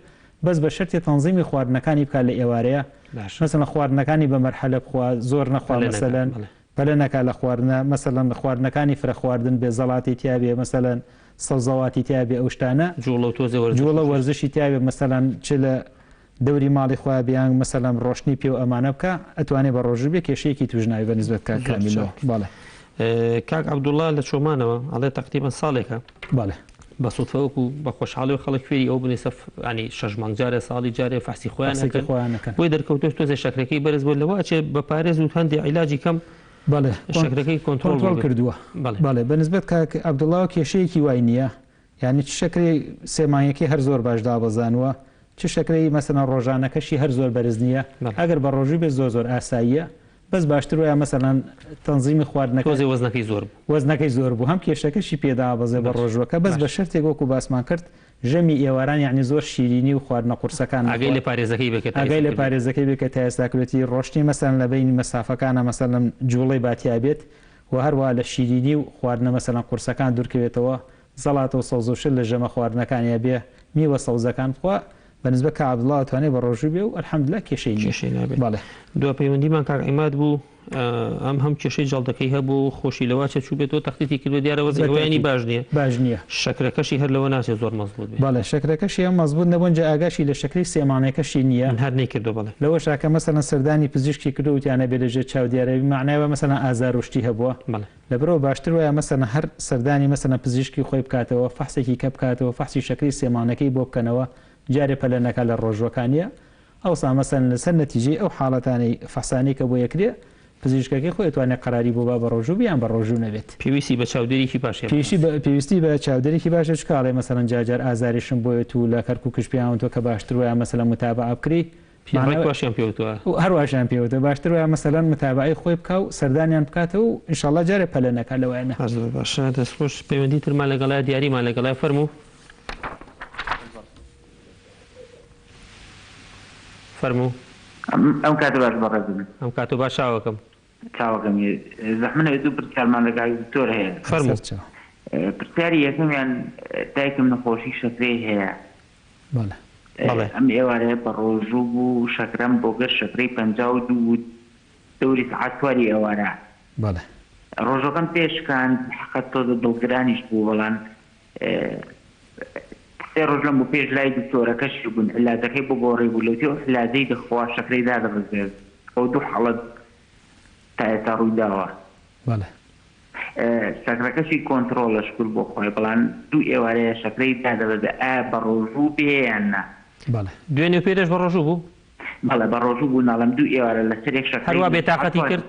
بەس بە شەرتی تەنزیمی خواردنەکانی بکات لە ئێوارەیە مەسەلەن خواردنەکانی بە مەرحەلە بخوا زۆر نەخوا مەسەلەن بەلە نەکات لە خواردنە مەسەلەن خواردنەکانی فرە خواردن بێ زەڵاتی تیابێ مەسەلەن سەوزەواتی تیابێ ئەو شتانە جوڵە وەرزشی تیابێ مەسەلەن چ لە دەوری ماڵی خۆیان بیان مەسەلەن ڕۆشنی پێ و ئەمانە بکە ئەتوانێت بە ڕۆژوو بێ کێشەیەکی توژناوی بە نسبەت کامیلەوە. بەڵێ کاک عەبدوڵڵا لە چۆمانەوە ئەڵێ تەقریبەن ساڵێکە بەڵێ بە سوودفەوەکو بە خۆشحاڵی و خەڵک فێری ئەو بنێ ینی 6 مانگ جارێ ساڵی جارێ فەحسی خۆیانەکەن بۆی دەرکەوتۆ تۆزێ شەکرەکەی بەرز بۆ لەوە چێ بە پارێز و هەندێک عیلاجی کەم بەڵێ شەکرەکەی کۆنترۆل کردووە. بەڵێ بە نسبەت کاک عەبدوڵڵا کێشەیەکی وای نییە، یعنی چ شەکرەی سێمانگەکەی هەر زۆر باش دابەزانوە، چ شەکرەی مەسەلەن ڕۆژانەکەشی هەر زۆر بەرز نییە، ئەگەر بە ڕۆژوو بێت زۆر ئاساییە، بەس باشتر وایە مەسەلەن تەنزیمی خواردنەکە وەزنەکەی زۆر بوو، هەم کێشەکەشی پێدا بەزێ بە ڕۆژوەکە بەس بە شەرتێک وەکو باسمان کرد ژەمی ئێواران یعنی زۆر شیرینی و خواردنە قورسەکان ئەگەی لە پارێزەکەی بکە تا ئێستاکرێتی ڕۆشتی مەسەلەن لە بینی مەسافەکانە مەسەلەن جوڵەی باتیا بێت و هەروە لە شیرینی و خواردنە مەسەلەن قورسەکان دوورکەوێتەوە، زەڵاتە و سەوزوشل لە ژەمە خواردنەکانیا بێ میوە سەوزەکان بخوا بەنسبە کە عەبدوڵڵا توانێت بە ڕۆژوو بێ و ئەلحەمدوللا کێشەی نابێت. بەڵێ دو پەیوەندیمان کاک عیماد بوو ئەم هەم کێشەی جەڵدەکەی هەبوو خۆشی لەوە چوو بێتەوە تەختیتی کردو دیارە وەزەوەیانی باش نییە شەکرەکەشی هەر لەوە ناچێت زۆر مەزبوط بێت. بەڵێ شەکرەکەشی ئەم مەزبوط نەبوون جا ئاگاشی لە شەکری سێمانەکەشی نییە هەر نەیکردو. بەڵێ لەوە شاکە مەسەلەن سەردانی پزیشکی کردو وتیانە بێ لەژێر چاودیارەوی معناوە مەسەلەن ئازاروشتی هەبووە لەبەرەوە باشتر وایە مەسەلەن هەر سەردانی مەسەلەن پزیشکی خۆی بکاتەوە فەحسێکی کە بکاتەوە فەحسی شەکری سێمانەکەی بۆ بکەنەوە جارێ پەلەنەکە لە ڕۆژوەکانیە ئەوسا مەسەلەن لەسەر نەتیجەی ئەو حاڵەتانەی فەحسانی کە بۆ یەکرێ پزیشکەکەی خۆی توانێت قەراری بۆ با بە ڕۆژوو بیان بە ڕۆژوو نەبێت. پێویستی بە چاودێریی باش پێویستی بە چاودێریی باشە چکاڵێ مەسەلەن جاجار ئازاریشم بۆیەت و لە کەرک و کشپیان تۆ کە باشتر وایە مەسەلەن متابعە بکری هەرواشیان پێوتە باشتر وایە مەسەلەن متابعەی خۆی بکە و سەردانیان بکاتەوە و ئینشاڵڵا جارێ پەلەنەکە لەوانە. باشە دەستخۆش پەیوەندی ترمان لەگەڵای دیاریمان لەگەڵای فەرموو فەرموو ئەم کاتە باش بەڕێزم ئەم کاتۆ باش چاوەکەم زەحمەنەوێت دوو پرسیارمان لەگەڵ دکتۆر هەیە. فەرموو پرسیاری یەکەمیان دایکم نەخۆشی شەکرەی هەیە ئەم ئێوارەیە بە ڕۆژوو بوو شەکرەم بۆ گەر شەکرەی 52 دەوری سەعات چواری ئێوارە ڕۆژەکەم پێشکان حقەت تۆ دڵگرانیش بوو بەڵام سێ ڕۆژ لەم بۆ پێش لای دکتۆرەکەشی بوون علاجەکەی بۆ گۆڕی بوو لەوتێ علاجەی دەخوا شەکرەی دادەبەزێت ئەو دوو حاڵەت تا ئێستا ڕووی داوە شەکرەکەشی کۆنترۆڵەش کرد بۆ خۆی بەڵام دوو ئێوارەیە شەکرەی دادەبەزێت ئایا بە ڕۆژوو بێ یان نا دوێنێ پێدەش بە ڕۆژوو بوو بەڵێ بە ڕۆژوو بوو ناڵم دوو ئێوارە لە سەرێک شەکرەی هەروە بێتاقەتی کرد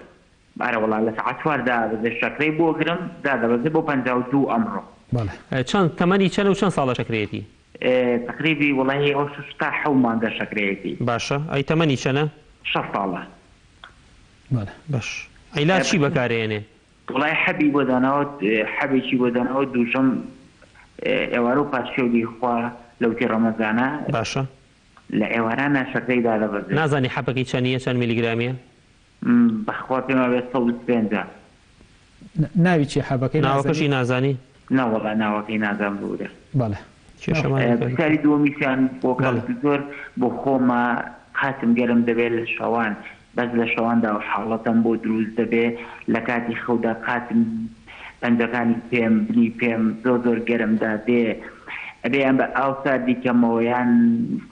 وڵا لە سەعات چوار دادەبەزێت شەکرەی بۆ گرم دادەبەزێت بۆ 52 ئەمڕۆ چەند تەمەنی چەند و چەند ساڵە شەکرەیەتی تقریبی وڵی ئەو 6 تا 7 مانگە شەکرەیەتی باشە ئەی تەمەنی چەنە 6 ساڵە باش عیلاج چی بەکارێنێ وڵای حەبی بۆ داناوە حەبێکی بۆ داناوە دووشەم ئێوارە و پاشێوی خوا لەوتی ڕەمەزانە باشە لە ئێوارانە شەکرەی دادەبەزێت نازانی حەبەکەی چەندیە چەند میلیگرامیە بەخوا پێما بێت 105 ناوی چی حەبەکەی ناوەکەشی نازانی ناوەڵا ناوەکەی نازان بوورە بەڵێ پرسیاری دووەمیشیان بۆ کاڵی زۆر بۆ خۆمە قاتم گەرم دەبێت لە شەوان بەس لە شەواندا و حاڵەتم بۆ دروست دەبێت لە کاتی خەودا قاتم پەنجەکانی پێم بنی پێم زۆر گەرمدا دێ ئەبێ ئەم بە ئاوسا دیکەمەوەیان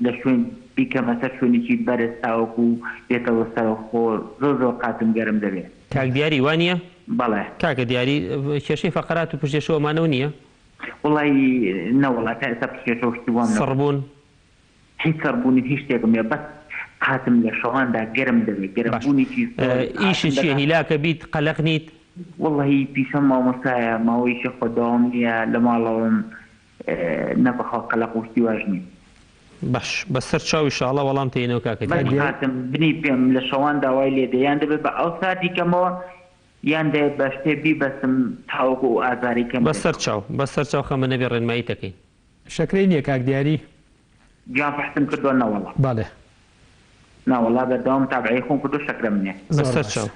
لە شوێن بیکەمە سەر شوێنێکی بەرز تاوەکو بێتەوە سەرخۆ زۆر قاتم گەرم دەبێت. کاک دیاری وانە؟ بەڵێ کاکە دیاری کێشەی فەقەرات و پشتێشەوەمانەوە نییە؟ وڵی نەوەڵا تا ئێستا پشتێشەوەشتی وام سەڕبوون هیچ سەربوونی هیچ شتێکم نیە بەس قاتم لە شەواندا گەرم دەبێت گەرمبوونێکی ئیشت چییە هیلاکە بیت قەلەق نیت؟ وڵی پیشەم مامۆستایە ماوەیشی خۆ داوام نییە لە ماڵەوەم نەبخوا قەلەق وشتی واژ نیت. باش بەسەر چاوی شاڵە وەڵام تێنەوە کاکە هاتم بنی پێم لە شەوان داوای لێدە یان دەبێت بە ئەو ساتی کەمەوە یان دەیە بە شتێ بیبەسم تاوەکو و ئازاری کەم بەسەر چاو خەمە نەبێ ڕێنمایی دەکەین. شەکرەی نییە کاک دیاری گیان فەحسم کردووە نەوەڵا بەڵێ ناوەڵا بەردەوام تابعی خۆم کردو شەکرەم نییە بەسەر چاو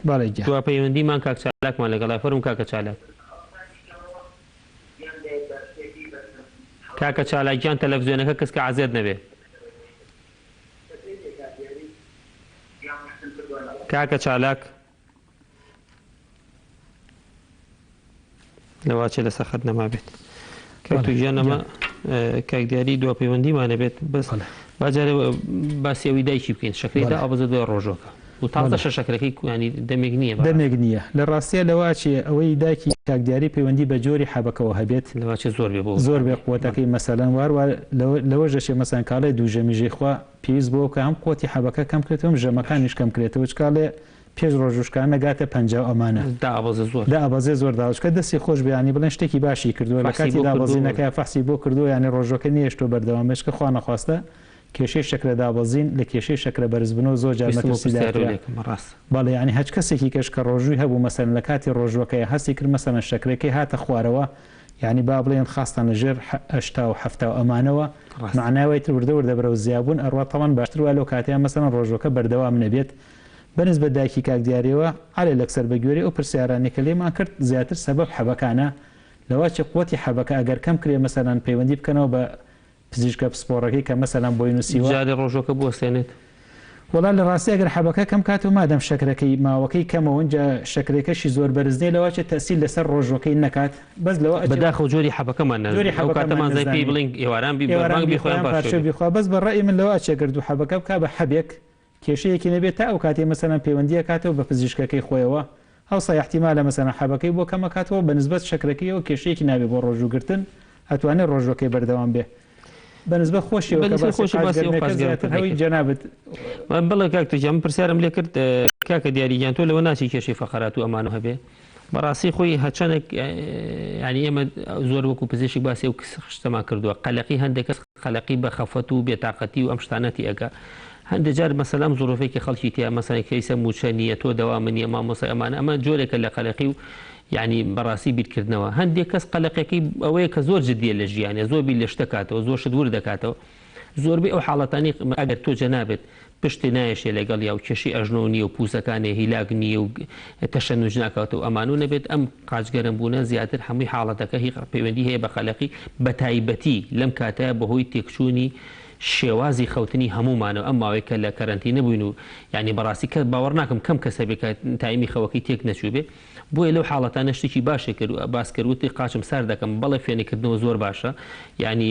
دوا پەیوەندیمان کاک چالاکمان لەگەڵای فەرموو کاکە چالاک. کاکە چالاکیان تەلەڤیزیۆنەکە کەس کە عەزێت نەبێ. کاکە چالاک لەواچێ لە سەخت نەما بێت کەوتو ژیانەمە کاک دیاری دوا پەیوەندیمانە بێت بەس باجارێ باسیەوەی دایکی بکەین شەکرێدا ئابزە دوای ڕۆژۆکە و تازە شەکرەکەی ینی دەمێک نییە دەمێک نییە لە ڕاستیە لەواچێ ئەوەی دایکی کاکدیاری پەیوەندی بە جۆری حەبەکەەوە هەبێت لەواچێ زۆر بێ قوتەکەی مەسەلەن واروا لەوەژەشێ مەسەن کاڵێ دوو ژەمیژەی خوا پێویست بۆ کە هەم قوتی حەبەکە کەم کرێتەوە ژەمەکانیش کەم کرێتەوە چکاڵێ پێش ڕۆژوشکان نەگاتە 50 ئەمانە دابەزێ زۆر داوچکە دەستی خۆش بیانی بڵێن شتێکی باشی کردووە لە کاتی دابەزینەکە فەحسی بۆ کردو یانی ڕۆژەکە نیەشتۆ بەردەوامێشکە خوا نەخواستە کێشەی شەکرە دابەزین لە کێشەی شەکرە بەرزبنەوە زۆر جار بەڵێ ینی هەچ کەسێکی کەش کە ڕۆژووی هەبوو مەسەن لە کاتی ڕۆژوەکەی هەستی کرد مەسەنە شەکرەکەی هاتە خوارەوە ینی با بڵێن خاستان لەژێر 80 ئەمانەوە معناوی تر وردە بەرەو زیابوون ئەڕوا تەوان باشتر وای لەو کاتیان مەسەن ڕۆژەکە بەردەوام نەبێت بەنسبە دایکی کاکدیاریەوە ئالێ لەکسەر بەگوێری ئەو پرسیارانێکە لێمان کرد زیاتر سەبەب حەبەکانە لەواچە قوتی حەبەکە ئەگەر کەم کرێ مەسەلەن پەیوەندی بکەنەوە بە پزیشکە پسپۆڕەکەی کە مەسەلەن بۆی نووسیوە جارێ ڕۆژەکە بوەستێنێت وەڵا لە ڕاستی ئەگەر حەبەکە کەم کاتەوە مادەم شەکرەکەی ماوەکەی کەمەوە اینجا شەکرێکەشی زۆر بەرزنێ لەواچێت تەسیل لەسەر ڕۆژەکەی نەکات بەس لەوە بەداخەوە جۆری حەبەکەمان ئەوکاتەمان زای پێی بڵین ئێواران بخۆیان بەس بە ڕێی من لەوە چێگرد و حەبەکە بکە بە حەبێک کێشەیەکی نەبێت تا ئەو کاتێ مەسەلەن پەیوەندیە کاتەوە بە پزیشکەکەی خۆیەوە هەوسە احتیمالە مەسەلەن حەبەکەی بۆ کەمە کاتەوە بەنسبەت شەکرەکەیەوە کێشەیەکی نابێ بۆ ڕۆژوگرتن ئەتوانێت ڕۆژەکەی بەردەوام بێ بەنسبە خۆشیەوە جەنابەت بڵێ کاکتۆجیان پرسیارم لێ کرد کاکە دیاریگیان تۆ لەوە ناچی کێشەی فەقەرات و ئەمانە هەبێ بەڕاستی خۆی هەچەنێک ینی ئێمە زۆر وەکو پزیشک باسی و شتەما کردووە قەلەقی هەندێک کەس قەلەقی بە خەفەت و بێتاقەتی و ئەم شتانەتی ئەگە هەندێک جار مەسەلام زۆرۆفێکی خەڵکی تیا مەسەڵی کەیسە موچە نیە تۆ دەوامە نیە مامۆسای ئەمانە ئەمە جۆرێکە لە قەلەقی و یعنی بەڕاستی بیرکردنەوە هەندێک کەس قەلەقەکەی ئەوەیە کە زۆر جدیە لە ژیانە زۆر بیر لە شتەکاتەوە زۆر شت ور دەکاتەوە زۆربەی ئەو حاڵەتانی ئەگەر تۆ جەنابێت پشتی نایەشێ لەگەڵ یا و کێشی ئەژنۆ نیە و پووسەکانی هیلاک نییە و تەشەنوج ناکاتەوە ئەمانو نەبێت ئەم قاچگەرم بوونە زیاتر هەمووی حاڵەتەکە هی پەیوەندی هەیە بە خەلەقی بە تایبەتی لەم کاتەیە بەهۆی تێکچوونی شێوازی خەوتنی هەمومانەوە ئەم ماوەی کە لە کەرەنتی نەبووین و ینی بەڕاستی کە باوەڕ ناکەم کەم کەسە بێت تایمی خەوەکەی تێک نەچوو بێ بۆیە لەو حاڵەتانە شتێکی باشێ کرد و باسکردوتی قاچم سار دەکەم بەڵێ فێنێکردنەوە زۆر باشە ینی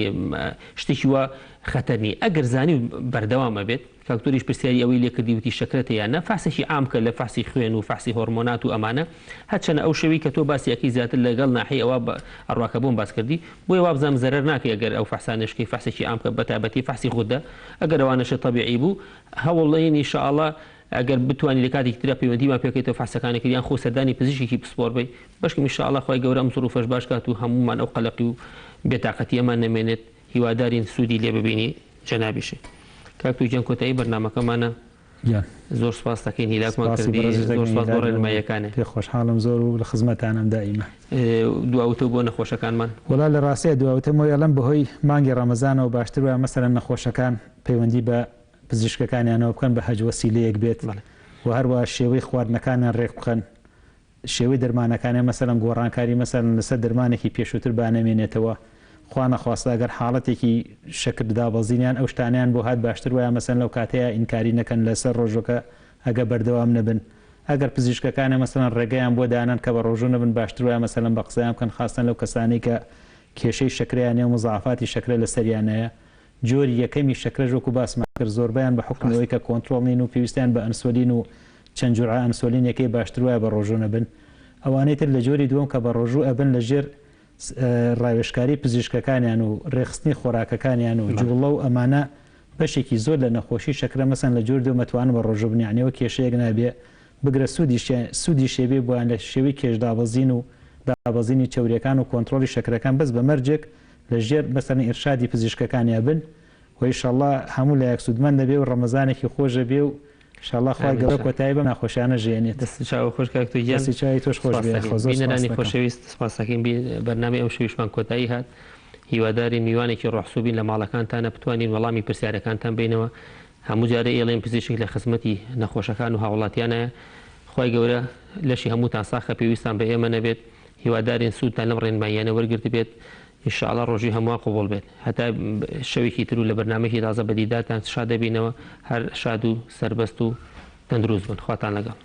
شتێکی وە خەتەرنی ئەگەر زانی بەردەوامە بێت کاکتۆریش پرسیاری ئەوەی لێ کردی وتی شەکرەتە یانە فاسێکی عامکە لە فاسی خوێن و فاسی هۆرمۆنات و ئەمانە هەرچەنە ئەو شەوی کە تۆ باسیەکەی زیاتر لەگەڵ ناحی ئەوە ئەڕواکە بۆم باس کردی بۆیە وابزانم زەرەر ناکەی ئەگەر ئەو فاسانشکی فاسێکی عامکە بەتابەتی فاسی خوددا ئەگەر ئەوانەشە طبیعی بوو هەوڵڵین ئینشاءالله ئەگەر بتوانانی لە کاتێکی ترا پەیوەندیمان پێکەیتەوە فاسەکانێکی یان خۆ سەردانی پزیشکی پسپۆڕ بی بەشکم ئینشاءالله خۆی گەورە ئەم زروفەش باش کات و هەمومان ئەو قەلەقی و بێتاقەتی ئەمان نەمێنێت هیوادارین سوودی لێ ببینی جەنابیشی کاکتۆجیان کۆتایی بەرنامەکەمانە زۆر سپاس دەکەین هیلاکمان کردی زۆر سپاس بۆ ڕێنماییەکانێ پێ خۆشحاڵم زۆر و لە خزمەتانم دائیمە دواوتە بۆ نەخۆشەکانمان وڵا لە ڕاستیە دواوتەمەوە لەم بەهۆی مانگی ڕەمەزانەوە باشتر وایە مەسەلەن نەخۆشەکان پەیوەندی بە پزیشکەکانیانەوە بکەن بە هەج وەسیلەیەک بێت و هەروە شێوەی خواردنەکانیان ڕێک بخەن شێوەی دەرمانەکانی مەسەلەن گۆڕانکاری مەسەلەن لەسەر دەرمانێکی پێشووتر بانەمێنێتەوە خوا نەخواستە ئەگەر حاڵەتێکی شەکر دابەزینیان ئەو شتانیان بۆ هات باشتر وایە مەسەن لەو کاتەیە ئینکاری نەکەن لەسەر ڕۆژەکە ئەگە بەردەوام نەبن ئەگەر پزیشکەکانە مەسەلەن ڕێگەیان بۆ دانان کە بە ڕۆژوو نەبن باشتر وایە مەسەلەن بە قسەیان بکەن خاستن لەو کەسانی کە کێشەی شەکرەیانێ و مزعافاتی شەکرە لە سەریانەیە جۆری یەکەمی شەکرە ژۆکو باسمان کرد زۆربیان بە حکمەوەی کە کۆنتترۆڵ نین و پێویستیان بە ئەنسۆلین و چەند جورعە ئەنسۆلینەکەی باشتر وایە بە ڕۆژوو نەبن ئەوانەی تر لە جۆری دووەم کە بە ڕۆژوو ئەبن لەژێر ڕاوێشکاری پزیشکەکانیان و ڕێخستنی خۆراکەکانیان و جوڵە و ئەمانە بەشێکی زۆر لە نەخۆشی شەکرە مەسەن لە جۆر دەمەتوانن بە ڕۆژوو بنیانەوە کێشەیەک نابێ بگرە سوودی شێبێ بۆیان لە شێوەی کێشدابەزین و دابەزینی چەوریەکان و کۆنتترۆلی شەکرەکان بەس بە مەرجێک لە ژێر بەسەر ئێرشادی پزیشکەکانیان بن و ئینشاءالله هەموو لە یەک سوودمەند دەبێ و ڕەمەزانێکی خۆشە بێ و ئینشاءالله خوای گەورە کۆتایی بە ناخۆشیانە ژێنێت دەستی چاو خۆش کاکتۆجیان دەستی چاوی تۆش خۆش بێ بینەرانی خۆشەویست سپاس دەکەین بەرنامەی ئەم شەویشمان کۆتایی هات هیواداری میوانێکی ڕۆحسوبین لە ماڵەکانتانە بتوانین وەڵامی پرسیارەکانتان بینەوە هەموو جارە ئێڵێن پزیشک لە خزمەتی نەخۆشەکان و هاوڵاتیانە خوای گەورە لەشی هەمووتان ساخە پێویستان بە ئێمە نەبێت هیوادارین سوودتان لەم ڕێنماییانە وەرگرت بێت ئینشاءالله ڕۆژی هەمووان قوبوڵ بێت هەتا شەوێکی تر و لە بەرنامەیەکی تازە بەدیداتان شاد دەبینەوە هەر شاد و سەربەست و تەندروست بن خواتان لەگەڵ